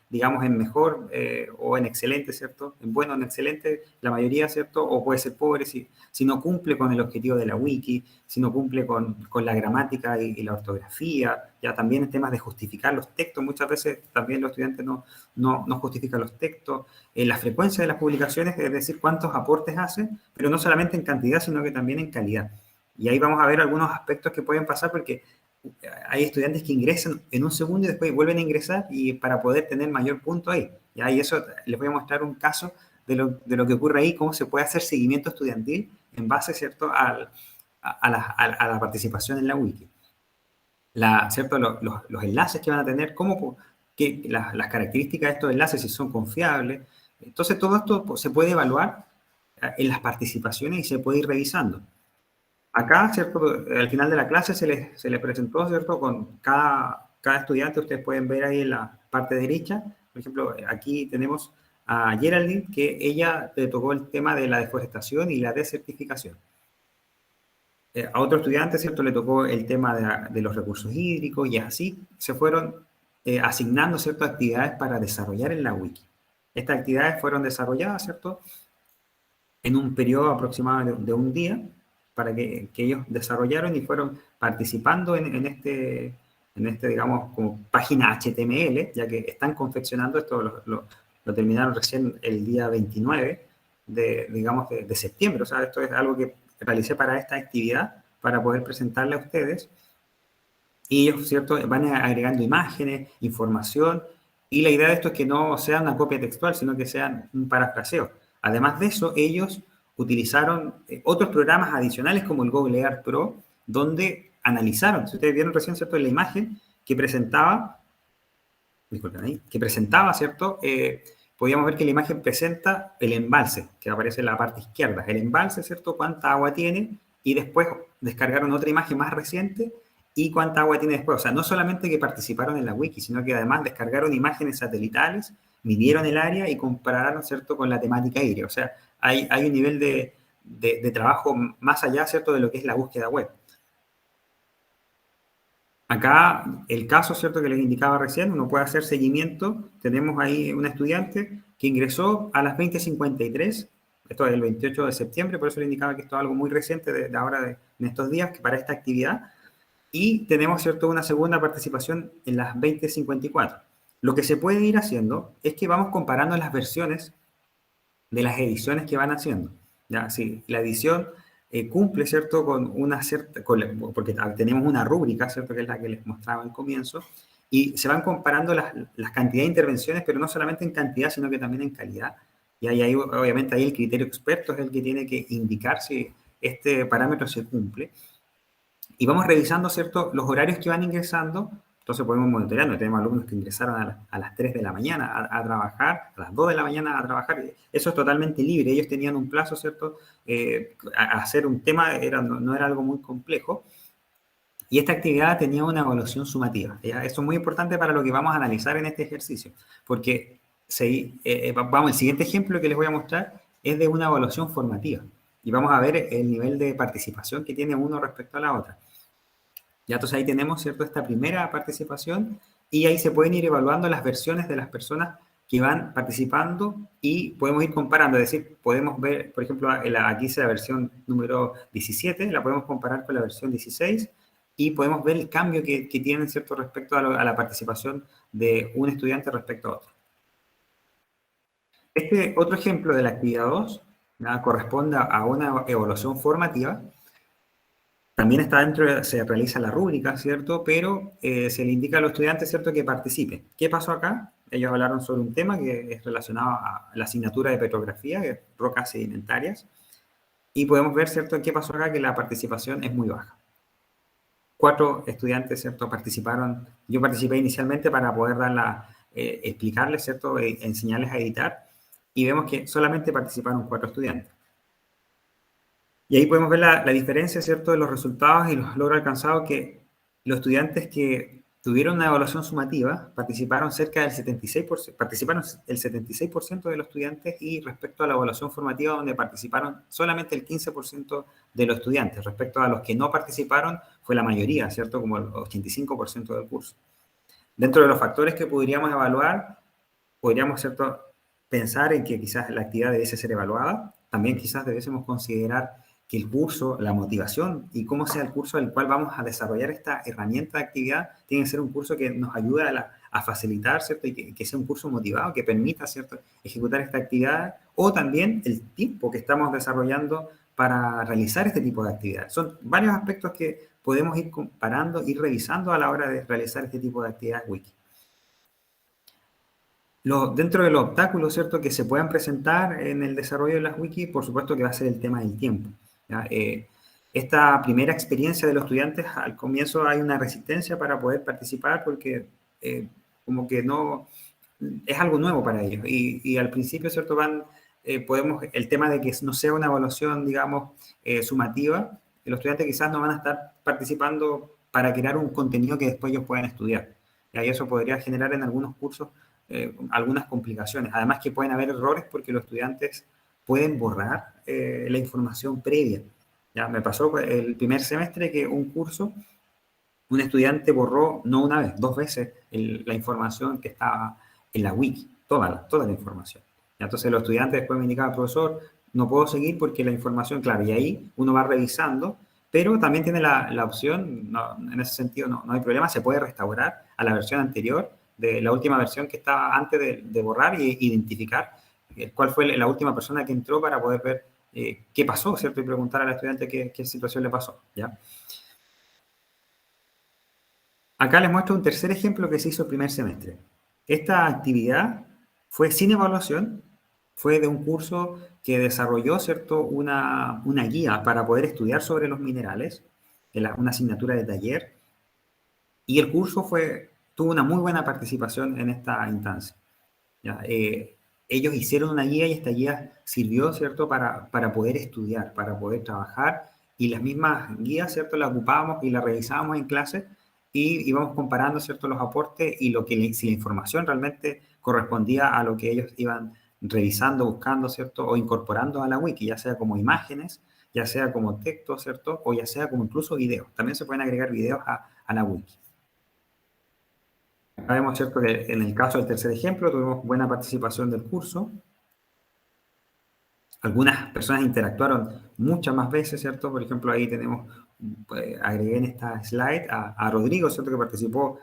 digamos, en mejor o en excelente, ¿cierto? En bueno, en excelente, la mayoría, ¿cierto? O puede ser pobre si no cumple con el objetivo de la wiki, si no cumple con la gramática y la ortografía, ya también en temas de justificar los textos. Muchas veces también los estudiantes no justifican los textos. La frecuencia de las publicaciones, es decir, cuántos aportes hacen, pero no solamente en cantidad, sino que también en calidad. Y ahí vamos a ver algunos aspectos que pueden pasar, porque hay estudiantes que ingresan en un segundo y después vuelven a ingresar y para poder tener mayor punto ahí. ¿Ya? Y eso les voy a mostrar un caso de lo que ocurre ahí, cómo se puede hacer seguimiento estudiantil en base, ¿cierto?, a la participación en la wiki. ¿Cierto? Los enlaces que van a tener, las características de estos enlaces, si son confiables. Entonces, todo esto se puede evaluar en las participaciones y se puede ir revisando. Acá, ¿cierto?, al final de la clase se les presentó, ¿cierto?, con cada estudiante. Ustedes pueden ver ahí en la parte derecha, por ejemplo, aquí tenemos a Geraldine, que ella le tocó el tema de la deforestación y la desertificación. A otro estudiante, ¿cierto?, le tocó el tema de los recursos hídricos, y así se fueron asignando, ¿cierto?, actividades para desarrollar en la wiki. Estas actividades fueron desarrolladas, ¿cierto?, en un periodo aproximado de un día, para que ellos desarrollaron y fueron participando en este, digamos, como página HTML, ya que están confeccionando esto, lo terminaron recién el día 29 de septiembre. O sea, esto es algo que realicé para esta actividad, para poder presentarle a ustedes. Y ellos, ¿cierto?, van agregando imágenes, información, y la idea de esto es que no sea una copia textual, sino que sea un parafraseo. Además de eso, ellos utilizaron otros programas adicionales como el Google Earth Pro, donde analizaron, si ustedes vieron recién, ¿cierto?, en la imagen que presentaba, disculpen ahí, ¿cierto?, podíamos ver que la imagen presenta el embalse, que aparece en la parte izquierda. El embalse, ¿cierto?, cuánta agua tiene, y después descargaron otra imagen más reciente y cuánta agua tiene después. O sea, no solamente que participaron en la wiki, sino que además descargaron imágenes satelitales, midieron el área y compararon, ¿cierto?, con la temática hídrica. O sea, hay un nivel de trabajo más allá, ¿cierto?, de lo que es la búsqueda web. Acá, el caso, ¿cierto?, que les indicaba recién, uno puede hacer seguimiento. Tenemos ahí un estudiante que ingresó a las 20:53, esto es el 28 de septiembre, por eso le indicaba que esto es algo muy reciente de ahora, en estos días, que para esta actividad. Y tenemos, ¿cierto?, una segunda participación en las 20:54. Lo que se puede ir haciendo es que vamos comparando las versiones de las ediciones que van haciendo. ¿Ya? Si la edición cumple, ¿cierto?, con una cierta, porque tenemos una rúbrica, ¿cierto?, que es la que les mostraba al comienzo, y se van comparando las cantidades de intervenciones, pero no solamente en cantidad, sino que también en calidad. Y ahí, obviamente, ahí el criterio experto es el que tiene que indicar si este parámetro se cumple. Y vamos revisando, ¿cierto?, los horarios que van ingresando. Entonces podemos monitorear. Tenemos alumnos que ingresaron a las 3 de la mañana a trabajar, a las 2 de la mañana a trabajar. Eso es totalmente libre. Ellos tenían un plazo, ¿cierto? Hacer un tema no era algo muy complejo. Y esta actividad tenía una evaluación sumativa. ¿Ya? Esto es muy importante para lo que vamos a analizar en este ejercicio, porque el siguiente ejemplo que les voy a mostrar es de una evaluación formativa. Y vamos a ver el nivel de participación que tiene uno respecto a la otra. Ya, entonces ahí tenemos, ¿cierto?, esta primera participación y ahí se pueden ir evaluando las versiones de las personas que van participando y podemos ir comparando, es decir, podemos ver, por ejemplo, aquí dice la versión número 17, la podemos comparar con la versión 16 y podemos ver el cambio que tienen, ¿cierto?, respecto a la participación de un estudiante respecto a otro. Este otro ejemplo de la actividad 2 corresponde a una evaluación formativa. También está dentro, se realiza la rúbrica, ¿cierto? Pero se le indica a los estudiantes, ¿cierto?, que participen. ¿Qué pasó acá? Ellos hablaron sobre un tema que es relacionado a la asignatura de petrografía, que es rocas sedimentarias. Y podemos ver, ¿cierto?, qué pasó acá, que la participación es muy baja. 4 estudiantes, ¿cierto?, participaron. Yo participé inicialmente para poder explicarles, ¿cierto?, enseñarles a editar. Y vemos que solamente participaron 4 estudiantes. Y ahí podemos ver la diferencia, ¿cierto?, de los resultados y los logros alcanzados, que los estudiantes que tuvieron una evaluación sumativa participaron cerca del 76%, participaron el 76% de los estudiantes, y respecto a la evaluación formativa, donde participaron solamente el 15% de los estudiantes. Respecto a los que no participaron, fue la mayoría, ¿cierto?, como el 85% del curso. Dentro de los factores que podríamos evaluar, podríamos, ¿cierto?, pensar en que quizás la actividad debiese ser evaluada. También quizás debiésemos considerar que el curso, la motivación y cómo sea el curso al cual vamos a desarrollar esta herramienta de actividad, tiene que ser un curso que nos ayude a facilitar, ¿cierto? Y que sea un curso motivado, que permita, ¿cierto?, ejecutar esta actividad, o también el tiempo que estamos desarrollando para realizar este tipo de actividades. Son varios aspectos que podemos ir comparando y revisando a la hora de realizar este tipo de actividades wiki. Dentro de los obstáculos, ¿cierto?, que se puedan presentar en el desarrollo de las wiki, por supuesto que va a ser el tema del tiempo. Esta primera experiencia de los estudiantes, al comienzo hay una resistencia para poder participar porque como que no, es algo nuevo para ellos. Y al principio, ¿cierto?, el tema de que no sea una evaluación, digamos, sumativa, los estudiantes quizás no van a estar participando para crear un contenido que después ellos puedan estudiar. Y eso podría generar en algunos cursos algunas complicaciones. Además que pueden haber errores porque los estudiantes pueden borrar la información previa. Ya me pasó el primer semestre que un estudiante borró no una vez, 2 veces la información que estaba en la wiki, toda la información. Entonces los estudiantes después me indicaban, profesor, no puedo seguir porque la información, claro, y ahí uno va revisando, pero también tiene la opción, en ese sentido no hay problema, se puede restaurar a la versión anterior, de la última versión que estaba antes de borrar, y identificar cuál fue la última persona que entró para poder ver qué pasó, ¿cierto? Y preguntar al estudiante qué situación le pasó, ¿ya? Acá les muestro un tercer ejemplo que se hizo el primer semestre. Esta actividad fue sin evaluación, fue de un curso que desarrolló, ¿cierto?, una guía para poder estudiar sobre los minerales, una asignatura de taller, y el curso tuvo una muy buena participación en esta instancia. ¿Ya? Ellos hicieron una guía y esta guía sirvió, ¿cierto?, para poder estudiar, para poder trabajar, y las mismas guías, ¿cierto?, las ocupábamos y las revisábamos en clase y íbamos comparando, ¿cierto?, los aportes y si la información realmente correspondía a lo que ellos iban revisando, buscando, ¿cierto?, o incorporando a la wiki, ya sea como imágenes, ya sea como texto, ¿cierto?, o ya sea como incluso videos. También se pueden agregar videos a la wiki. Sabemos, ¿cierto?, que en el caso del tercer ejemplo tuvimos buena participación del curso. Algunas personas interactuaron muchas más veces, ¿cierto? Por ejemplo, ahí tenemos, agregué en esta slide a Rodrigo, ¿cierto?, que participó,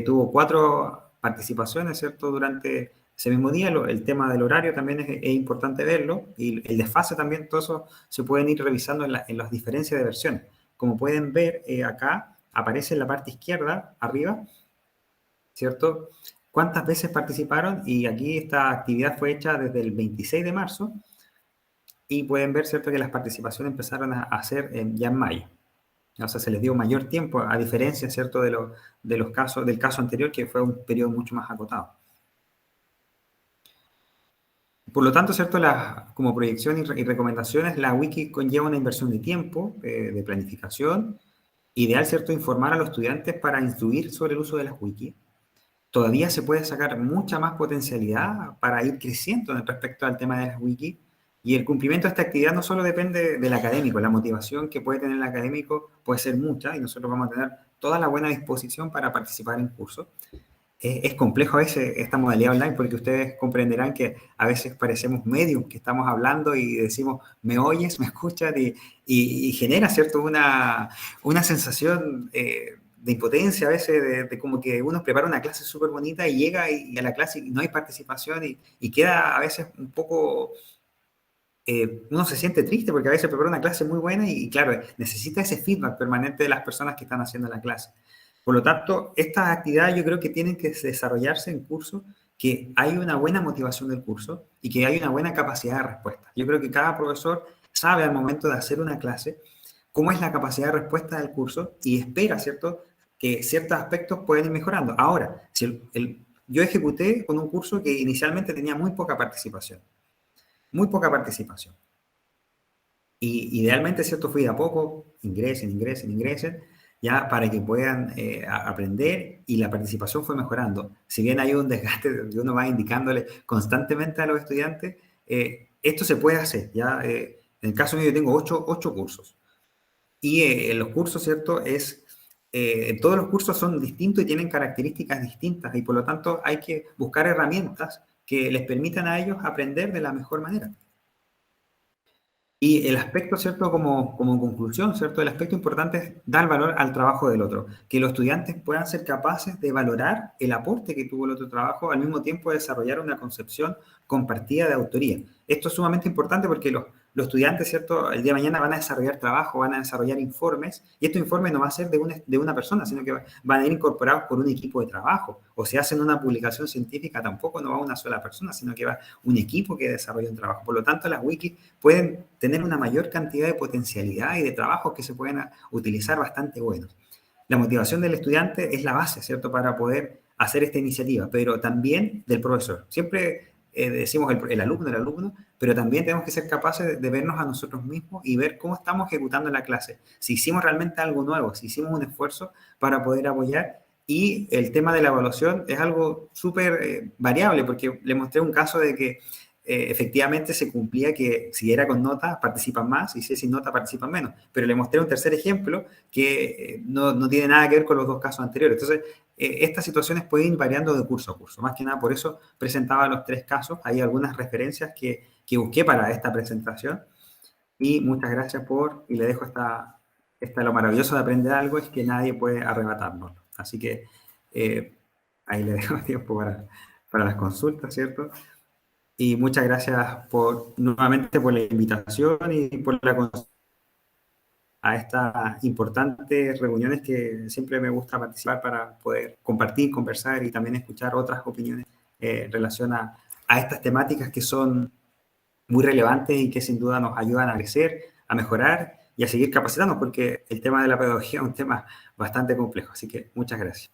tuvo 4 participaciones, ¿cierto?, durante ese mismo día. El tema del horario también es importante verlo, y el desfase también, todo eso se pueden ir revisando en las diferencias de versiones. Como pueden ver, acá aparece en la parte izquierda, arriba, ¿cierto?, cuántas veces participaron, y aquí esta actividad fue hecha desde el 26 de marzo, y pueden ver, ¿cierto?, que las participaciones empezaron a hacer ya en mayo. O sea, se les dio mayor tiempo, a diferencia, ¿cierto?, del caso anterior, que fue un periodo mucho más acotado. Por lo tanto, ¿cierto?, como proyección y recomendaciones, la wiki conlleva una inversión de tiempo, de planificación, ideal, ¿cierto?, informar a los estudiantes para instruir sobre el uso de las wikis. Todavía se puede sacar mucha más potencialidad para ir creciendo respecto al tema de las wikis, y el cumplimiento de esta actividad no solo depende del académico, la motivación que puede tener el académico puede ser mucha, y nosotros vamos a tener toda la buena disposición para participar en cursos. Es complejo a veces esta modalidad online, porque ustedes comprenderán que a veces parecemos medios que estamos hablando y decimos, ¿me oyes? ¿Me escuchas? Y genera, ¿cierto?, una sensación de impotencia a veces, de como que uno prepara una clase súper bonita y llega y a la clase y no hay participación, y queda a veces un poco... uno se siente triste porque a veces prepara una clase muy buena y claro, necesita ese feedback permanente de las personas que están haciendo la clase. Por lo tanto, estas actividades yo creo que tienen que desarrollarse en cursos que hay una buena motivación del curso y que hay una buena capacidad de respuesta. Yo creo que cada profesor sabe al momento de hacer una clase cómo es la capacidad de respuesta del curso y espera, ¿cierto?, que ciertos aspectos pueden ir mejorando. Ahora, si yo ejecuté con un curso que inicialmente tenía muy poca participación. Muy poca participación. Y idealmente, ¿cierto?, fui de a poco, ingresen, ya para que puedan aprender, y la participación fue mejorando. Si bien hay un desgaste donde uno va indicándole constantemente a los estudiantes, esto se puede hacer, ¿ya? En el caso mío yo tengo 8 cursos. Y en los cursos, ¿cierto?, todos los cursos son distintos y tienen características distintas, y por lo tanto hay que buscar herramientas que les permitan a ellos aprender de la mejor manera. Y el aspecto, ¿cierto?, como conclusión, ¿cierto?, el aspecto importante es dar valor al trabajo del otro, que los estudiantes puedan ser capaces de valorar el aporte que tuvo el otro trabajo, al mismo tiempo de desarrollar una concepción compartida de autoría. Esto es sumamente importante porque los estudiantes, ¿cierto?, el día de mañana van a desarrollar trabajo, van a desarrollar informes, y estos informes no van a ser de una persona, sino que van a ir incorporados por un equipo de trabajo. O si hacen una publicación científica, tampoco no va una sola persona, sino que va un equipo que desarrolla un trabajo. Por lo tanto, las wikis pueden tener una mayor cantidad de potencialidad y de trabajos que se pueden utilizar bastante buenos. La motivación del estudiante es la base, ¿cierto?, para poder hacer esta iniciativa, pero también del profesor. Siempre decimos el alumno, pero también tenemos que ser capaces de vernos a nosotros mismos y ver cómo estamos ejecutando la clase, si hicimos realmente algo nuevo, si hicimos un esfuerzo para poder apoyar. Y el tema de la evaluación es algo súper variable, porque le mostré un caso de que efectivamente se cumplía que si era con nota participan más y si es sin nota participan menos, pero le mostré un tercer ejemplo que no tiene nada que ver con los dos casos anteriores. Entonces, estas situaciones pueden ir variando de curso a curso. Más que nada, por eso presentaba los 3 casos. Hay algunas referencias que busqué para esta presentación, y muchas gracias y le dejo lo maravilloso de aprender algo es que nadie puede arrebatárnoslo. Así que ahí le dejo tiempo para las consultas, ¿cierto? Y muchas gracias nuevamente por la invitación y por a estas importantes reuniones que siempre me gusta participar para poder compartir, conversar y también escuchar otras opiniones en relación a estas temáticas que son muy relevantes y que sin duda nos ayudan a crecer, a mejorar y a seguir capacitándonos, porque el tema de la pedagogía es un tema bastante complejo. Así que muchas gracias.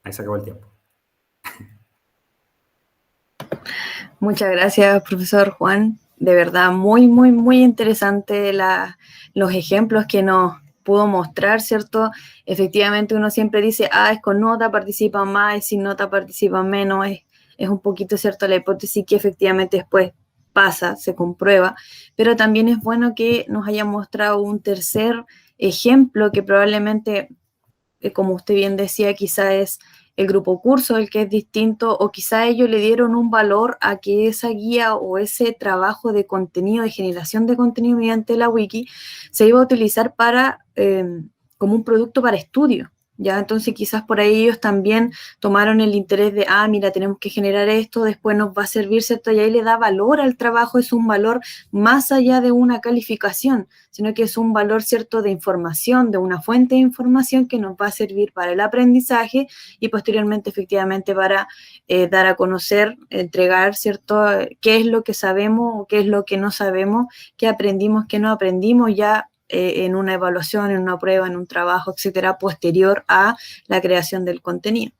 Ahí se acabó el tiempo. Muchas gracias, profesor Juan. De verdad, muy, muy, muy interesante los ejemplos que nos pudo mostrar, ¿cierto? Efectivamente, uno siempre dice, es con nota participan más, es sin nota participan menos. Es un poquito, ¿cierto?, la hipótesis que efectivamente después pasa, se comprueba. Pero también es bueno que nos haya mostrado un tercer ejemplo que probablemente, como usted bien decía, quizá es el grupo curso el que es distinto, o quizá ellos le dieron un valor a que esa guía o ese trabajo de contenido, de generación de contenido mediante la wiki, se iba a utilizar como un producto para estudio. ¿Ya? Entonces quizás por ahí ellos también tomaron el interés de, mira, tenemos que generar esto, después nos va a servir, ¿cierto? Y ahí le da valor al trabajo, es un valor más allá de una calificación, sino que es un valor, ¿cierto?, de información, de una fuente de información que nos va a servir para el aprendizaje y posteriormente, efectivamente, para dar a conocer, entregar, ¿cierto?, qué es lo que sabemos o qué es lo que no sabemos, qué aprendimos, qué no aprendimos ya en una evaluación, en una prueba, en un trabajo, etcétera, posterior a la creación del contenido.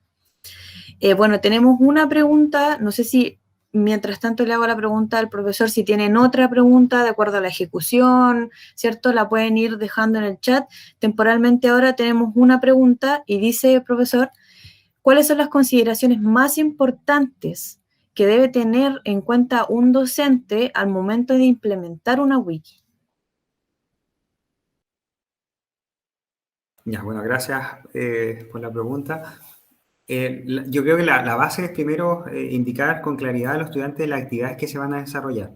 Bueno, tenemos una pregunta, no sé si mientras tanto le hago la pregunta al profesor, si tienen otra pregunta de acuerdo a la ejecución, ¿cierto? La pueden ir dejando en el chat. Temporalmente ahora tenemos una pregunta y dice el profesor, ¿cuáles son las consideraciones más importantes que debe tener en cuenta un docente al momento de implementar una wiki? Ya, bueno, gracias por la pregunta. Yo creo que la base es primero indicar con claridad a los estudiantes las actividades que se van a desarrollar.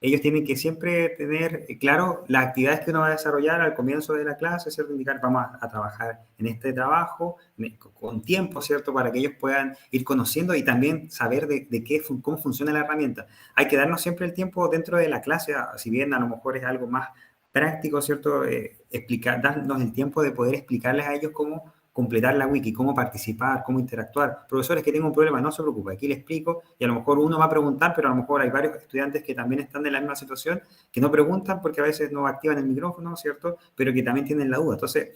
Ellos tienen que siempre tener claro las actividades que uno va a desarrollar al comienzo de la clase, ¿cierto? Indicar, vamos a trabajar en este trabajo con tiempo, ¿cierto? Para que ellos puedan ir conociendo y también saber cómo funciona la herramienta. Hay que darnos siempre el tiempo dentro de la clase, si bien a lo mejor es algo más práctico, ¿cierto? Darnos el tiempo de poder explicarles a ellos cómo completar la wiki, cómo participar, cómo interactuar. Profesores que tengan un problema, no se preocupen, aquí les explico y a lo mejor uno va a preguntar, pero a lo mejor hay varios estudiantes que también están en la misma situación, que no preguntan porque a veces no activan el micrófono, ¿cierto? Pero que también tienen la duda. Entonces,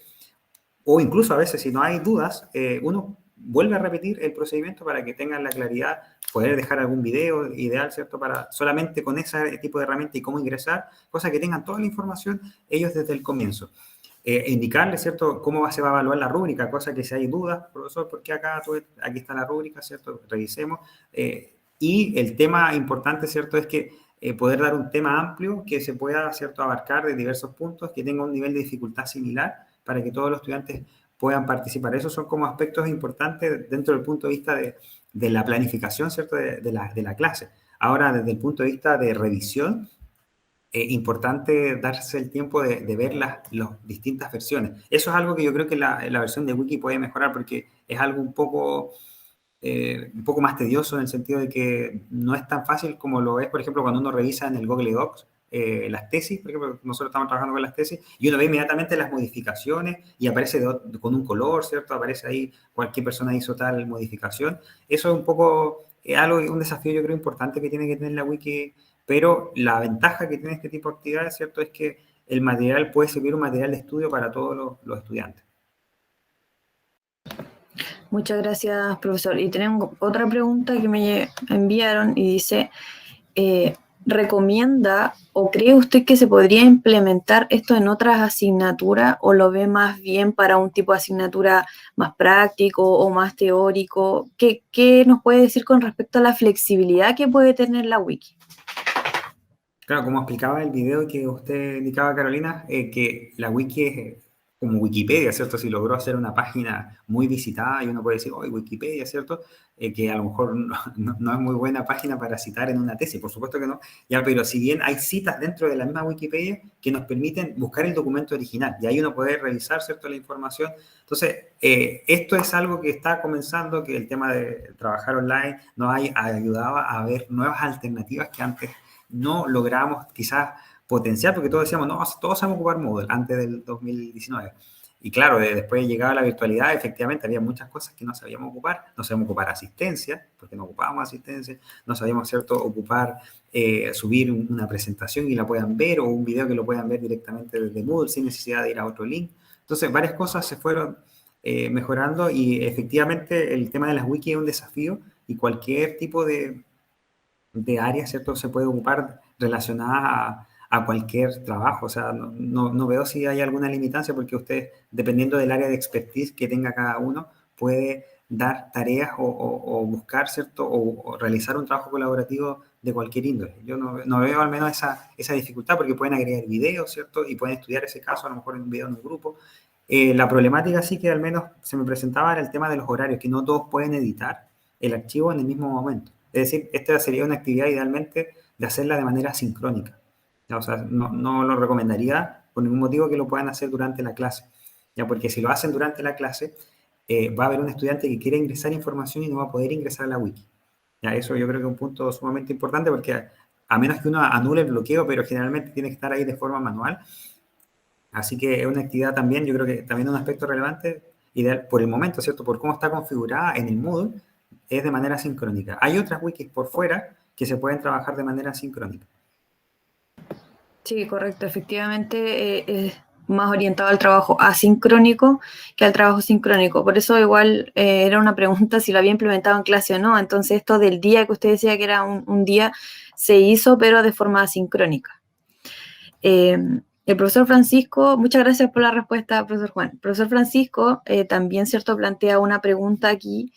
o incluso a veces si no hay dudas, uno vuelve a repetir el procedimiento para que tengan la claridad, poder dejar algún video ideal, ¿cierto? Para solamente con ese tipo de herramienta y cómo ingresar, cosa que tengan toda la información ellos desde el comienzo. Indicarles, ¿cierto?, cómo se va a evaluar la rúbrica, cosa que si hay dudas, profesor, ¿por qué aquí está la rúbrica, ¿cierto? Revisemos. Y el tema importante, ¿cierto?, es que poder dar un tema amplio que se pueda, ¿cierto?, abarcar de diversos puntos, que tenga un nivel de dificultad similar para que todos los estudiantes puedan participar. Esos son como aspectos importantes dentro del punto de vista de la planificación, ¿cierto?, de la clase. Ahora, desde el punto de vista de revisión, importante darse el tiempo de ver las distintas versiones. Eso es algo que yo creo que la versión de Wiki puede mejorar porque es algo un poco más tedioso en el sentido de que no es tan fácil como lo es, por ejemplo, cuando uno revisa en el Google Docs las tesis, por ejemplo, nosotros estamos trabajando con las tesis, y uno ve inmediatamente las modificaciones y aparece con un color, ¿cierto? Aparece ahí cualquier persona hizo tal modificación. Eso es un poco un desafío yo creo importante que tiene que tener la Wiki, pero la ventaja que tiene este tipo de actividades, ¿cierto?, es que el material puede servir un material de estudio para todos los estudiantes. Muchas gracias, profesor. Y tenemos otra pregunta que me enviaron y dice, ¿recomienda o cree usted que se podría implementar esto en otras asignaturas o lo ve más bien para un tipo de asignatura más práctico o más teórico? ¿Qué nos puede decir con respecto a la flexibilidad que puede tener la wiki? Claro, como explicaba el video que usted indicaba, Carolina, que la wiki es como Wikipedia, ¿cierto? Si logró hacer una página muy visitada y uno puede decir, hoy Wikipedia, ¿cierto? Que a lo mejor no es muy buena página para citar en una tesis, por supuesto que no, ya, pero si bien hay citas dentro de la misma Wikipedia que nos permiten buscar el documento original y ahí uno puede revisar, ¿cierto?, la información. Entonces, esto es algo que está comenzando, que el tema de trabajar online nos ha ayudado a ver nuevas alternativas que antes no logramos quizás potenciar, porque todos decíamos, no, todos sabemos ocupar Moodle antes del 2019. Y claro, después llegaba la virtualidad, efectivamente había muchas cosas que no sabíamos ocupar. No sabíamos ocupar asistencia, porque no ocupábamos asistencia. No sabíamos, ¿cierto?, ocupar, subir una presentación y la puedan ver, o un video que lo puedan ver directamente desde Moodle sin necesidad de ir a otro link. Entonces, varias cosas se fueron mejorando y efectivamente el tema de las wiki es un desafío y cualquier tipo de área, ¿cierto?, se puede ocupar relacionada a cualquier trabajo. O sea, no veo si hay alguna limitancia porque usted, dependiendo del área de expertise que tenga cada uno, puede dar tareas o buscar, ¿cierto?, o realizar un trabajo colaborativo de cualquier índole. Yo no veo al menos esa dificultad porque pueden agregar videos, ¿cierto?, y pueden estudiar ese caso a lo mejor en un video en un grupo. La problemática sí que al menos se me presentaba era el tema de los horarios, que no todos pueden editar el archivo en el mismo momento. Es decir, esta sería una actividad idealmente de hacerla de manera sincrónica. ¿Ya? O sea, no lo recomendaría por ningún motivo que lo puedan hacer durante la clase. ¿Ya? Porque si lo hacen durante la clase, va a haber un estudiante que quiere ingresar información y no va a poder ingresar a la wiki. ¿Ya? Eso yo creo que es un punto sumamente importante porque a menos que uno anule el bloqueo, pero generalmente tiene que estar ahí de forma manual. Así que es una actividad también, yo creo que también un aspecto relevante, ideal por el momento, ¿cierto? Por cómo está configurada en el Moodle, es de manera sincrónica. Hay otras wikis por fuera que se pueden trabajar de manera sincrónica. Sí, correcto. Efectivamente, más orientado al trabajo asincrónico que al trabajo sincrónico. Por eso igual era una pregunta si lo había implementado en clase o no. Entonces esto del día que usted decía que era un día, se hizo pero de forma asincrónica. El profesor Francisco, muchas gracias por la respuesta, profesor Juan. El profesor Francisco también, ¿cierto?, plantea una pregunta aquí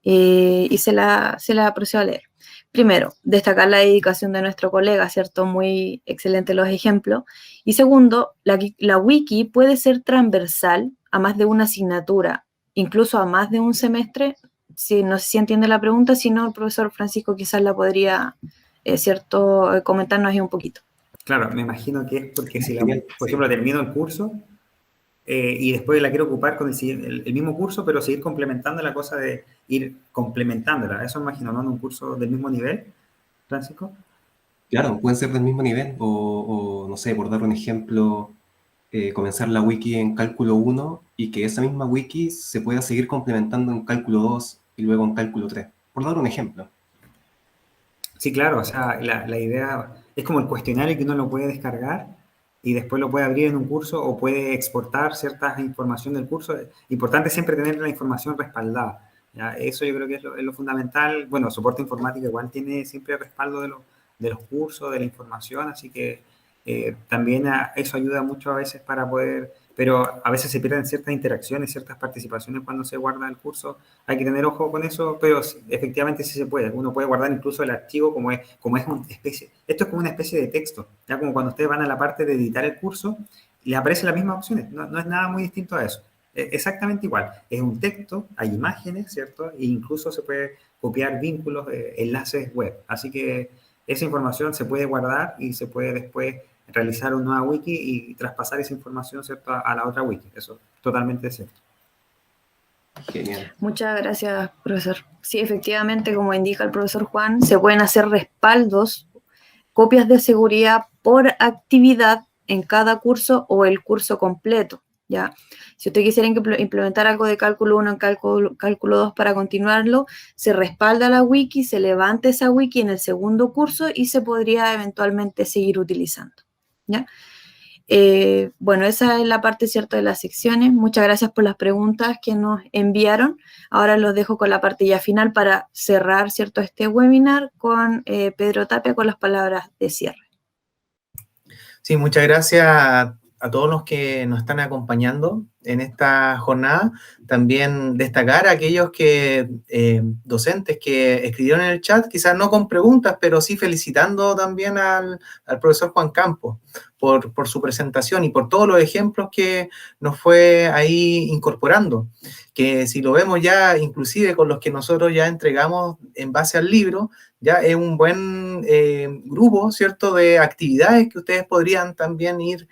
y se la procedo a leer. Primero, destacar la dedicación de nuestro colega, ¿cierto? Muy excelentes los ejemplos. Y segundo, la wiki puede ser transversal a más de una asignatura, incluso a más de un semestre. Si, no sé si entiende la pregunta, si no, el profesor Francisco quizás la podría, ¿cierto?, comentarnos ahí un poquito. Claro, me imagino que es porque si, por ejemplo, termino el curso y después la quiero ocupar con el mismo curso, pero seguir complementando la cosa de ir complementándola. Eso me imagino, ¿no? En un curso del mismo nivel, Francisco. Claro, pueden ser del mismo nivel o no sé, por dar un ejemplo, comenzar la wiki en cálculo 1 y que esa misma wiki se pueda seguir complementando en cálculo 2 y luego en cálculo 3, por dar un ejemplo. Sí, claro, o sea, la idea es como el cuestionario que uno lo puede descargar y después lo puede abrir en un curso o puede exportar cierta información del curso. Importante siempre tener la información respaldada. ¿Ya? Eso yo creo que es lo fundamental. Bueno, soporte informático igual tiene siempre respaldo de los cursos, de la información, así que también eso ayuda mucho a veces para poder, pero a veces se pierden ciertas interacciones, ciertas participaciones cuando se guarda el curso. Hay que tener ojo con eso, pero efectivamente sí se puede. Uno puede guardar incluso el archivo como es una especie, esto es como una especie de texto, ya como cuando ustedes van a la parte de editar el curso y les aparecen las mismas opciones, no es nada muy distinto a eso. Exactamente igual, es un texto, hay imágenes, ¿cierto? E incluso se puede copiar vínculos, enlaces web, así que esa información se puede guardar y se puede después realizar una nueva wiki y traspasar esa información, ¿cierto?, a la otra wiki. Eso es totalmente cierto. Genial. Muchas gracias, profesor. Sí, efectivamente, como indica el profesor Juan, se pueden hacer respaldos, copias de seguridad por actividad en cada curso o el curso completo, ¿ya? Si usted quisiera implementar algo de cálculo 1 en cálculo 2 para continuarlo, se respalda la wiki, se levanta esa wiki en el segundo curso y se podría eventualmente seguir utilizando, ¿ya? Bueno, esa es la parte, ¿cierto?, de las secciones. Muchas gracias por las preguntas que nos enviaron. Ahora los dejo con la parte ya final para cerrar, ¿cierto?, este webinar con Pedro Tapia con las palabras de cierre. Sí, muchas gracias a todos los que nos están acompañando en esta jornada. También destacar a aquellos docentes que escribieron en el chat, quizás no con preguntas, pero sí felicitando también al profesor Juan Campos por su presentación y por todos los ejemplos que nos fue ahí incorporando, que si lo vemos ya inclusive con los que nosotros ya entregamos en base al libro, ya es un buen grupo, ¿cierto?, de actividades que ustedes podrían también ir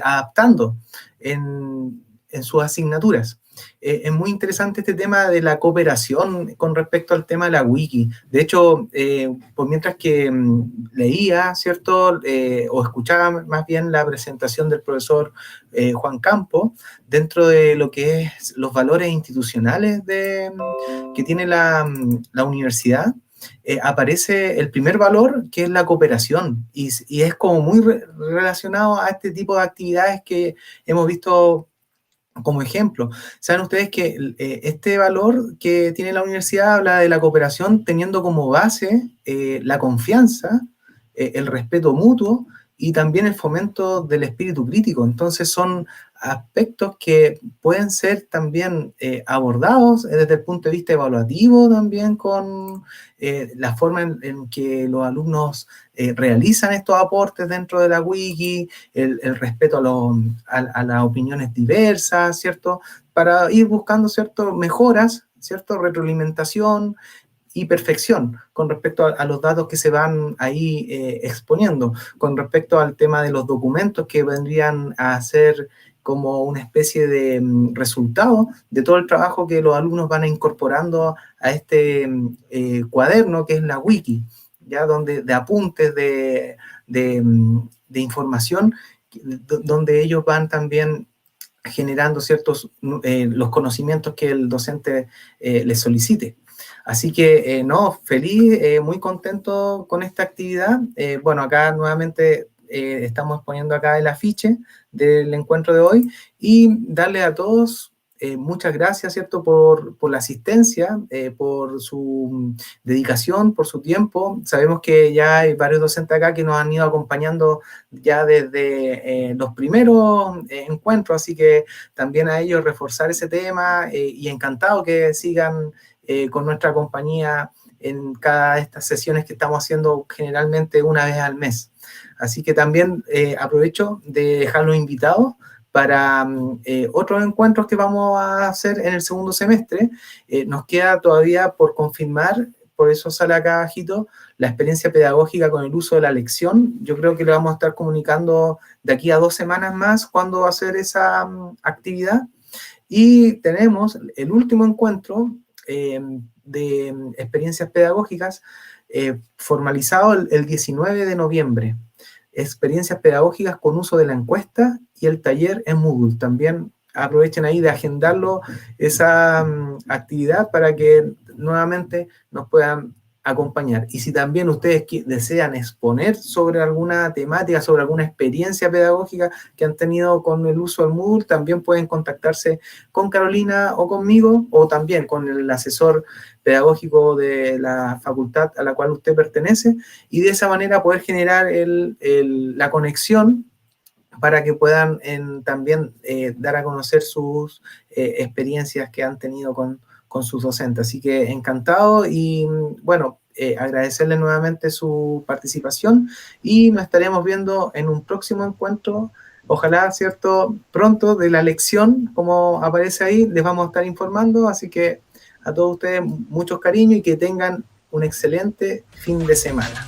adaptando en sus asignaturas. Es muy interesante este tema de la cooperación con respecto al tema de la wiki. De hecho, por mientras que leía, ¿cierto?, o escuchaba más bien la presentación del profesor Juan Campos, dentro de lo que es los valores institucionales que tiene la universidad, aparece el primer valor, que es la cooperación, y es como muy relacionado a este tipo de actividades que hemos visto como ejemplo. Saben ustedes que este valor que tiene la universidad habla de la cooperación teniendo como base la confianza, el respeto mutuo y también el fomento del espíritu crítico. Entonces son aspectos que pueden ser también abordados desde el punto de vista evaluativo, también con la forma en que los alumnos realizan estos aportes dentro de la wiki, el respeto a las opiniones diversas, ¿cierto? Para ir buscando, ¿cierto?, mejoras, ¿cierto?, retroalimentación y perfección con respecto a los datos que se van ahí exponiendo, con respecto al tema de los documentos que vendrían a ser como una especie de resultado de todo el trabajo que los alumnos van incorporando a este cuaderno que es la wiki, ya donde de apuntes de información, donde ellos van también generando ciertos los conocimientos que el docente les solicite. Así que, feliz, muy contento con esta actividad. Bueno, acá nuevamente estamos poniendo acá el afiche del encuentro de hoy y darle a todos muchas gracias, ¿cierto?, por la asistencia, por su dedicación, por su tiempo. Sabemos que ya hay varios docentes acá que nos han ido acompañando ya desde los primeros encuentros, así que también a ellos reforzar ese tema y encantado que sigan con nuestra compañía en cada de estas sesiones que estamos haciendo generalmente una vez al mes. Así que también aprovecho de dejarlos invitados para otros encuentros que vamos a hacer en el segundo semestre. Nos queda todavía por confirmar, por eso sale acá abajito, la experiencia pedagógica con el uso de la lección. Yo creo que le vamos a estar comunicando de aquí a 2 semanas más cuándo va a ser esa actividad. Y tenemos el último encuentro de experiencias pedagógicas formalizado el 19 de noviembre. Experiencias pedagógicas con uso de la encuesta y el taller en Moodle. También aprovechen ahí de agendarlo, esa actividad, para que nuevamente nos puedan acompañar. Y si también ustedes desean exponer sobre alguna temática, sobre alguna experiencia pedagógica que han tenido con el uso del Moodle, también pueden contactarse con Carolina o conmigo, o también con el asesor pedagógico de la facultad a la cual usted pertenece, y de esa manera poder generar la conexión para que puedan también dar a conocer sus experiencias que han tenido con sus docentes. Así que encantado y bueno, agradecerle nuevamente su participación y nos estaremos viendo en un próximo encuentro, ojalá, ¿cierto?, pronto, de la lección, como aparece ahí, les vamos a estar informando. Así que a todos ustedes muchos cariños y que tengan un excelente fin de semana.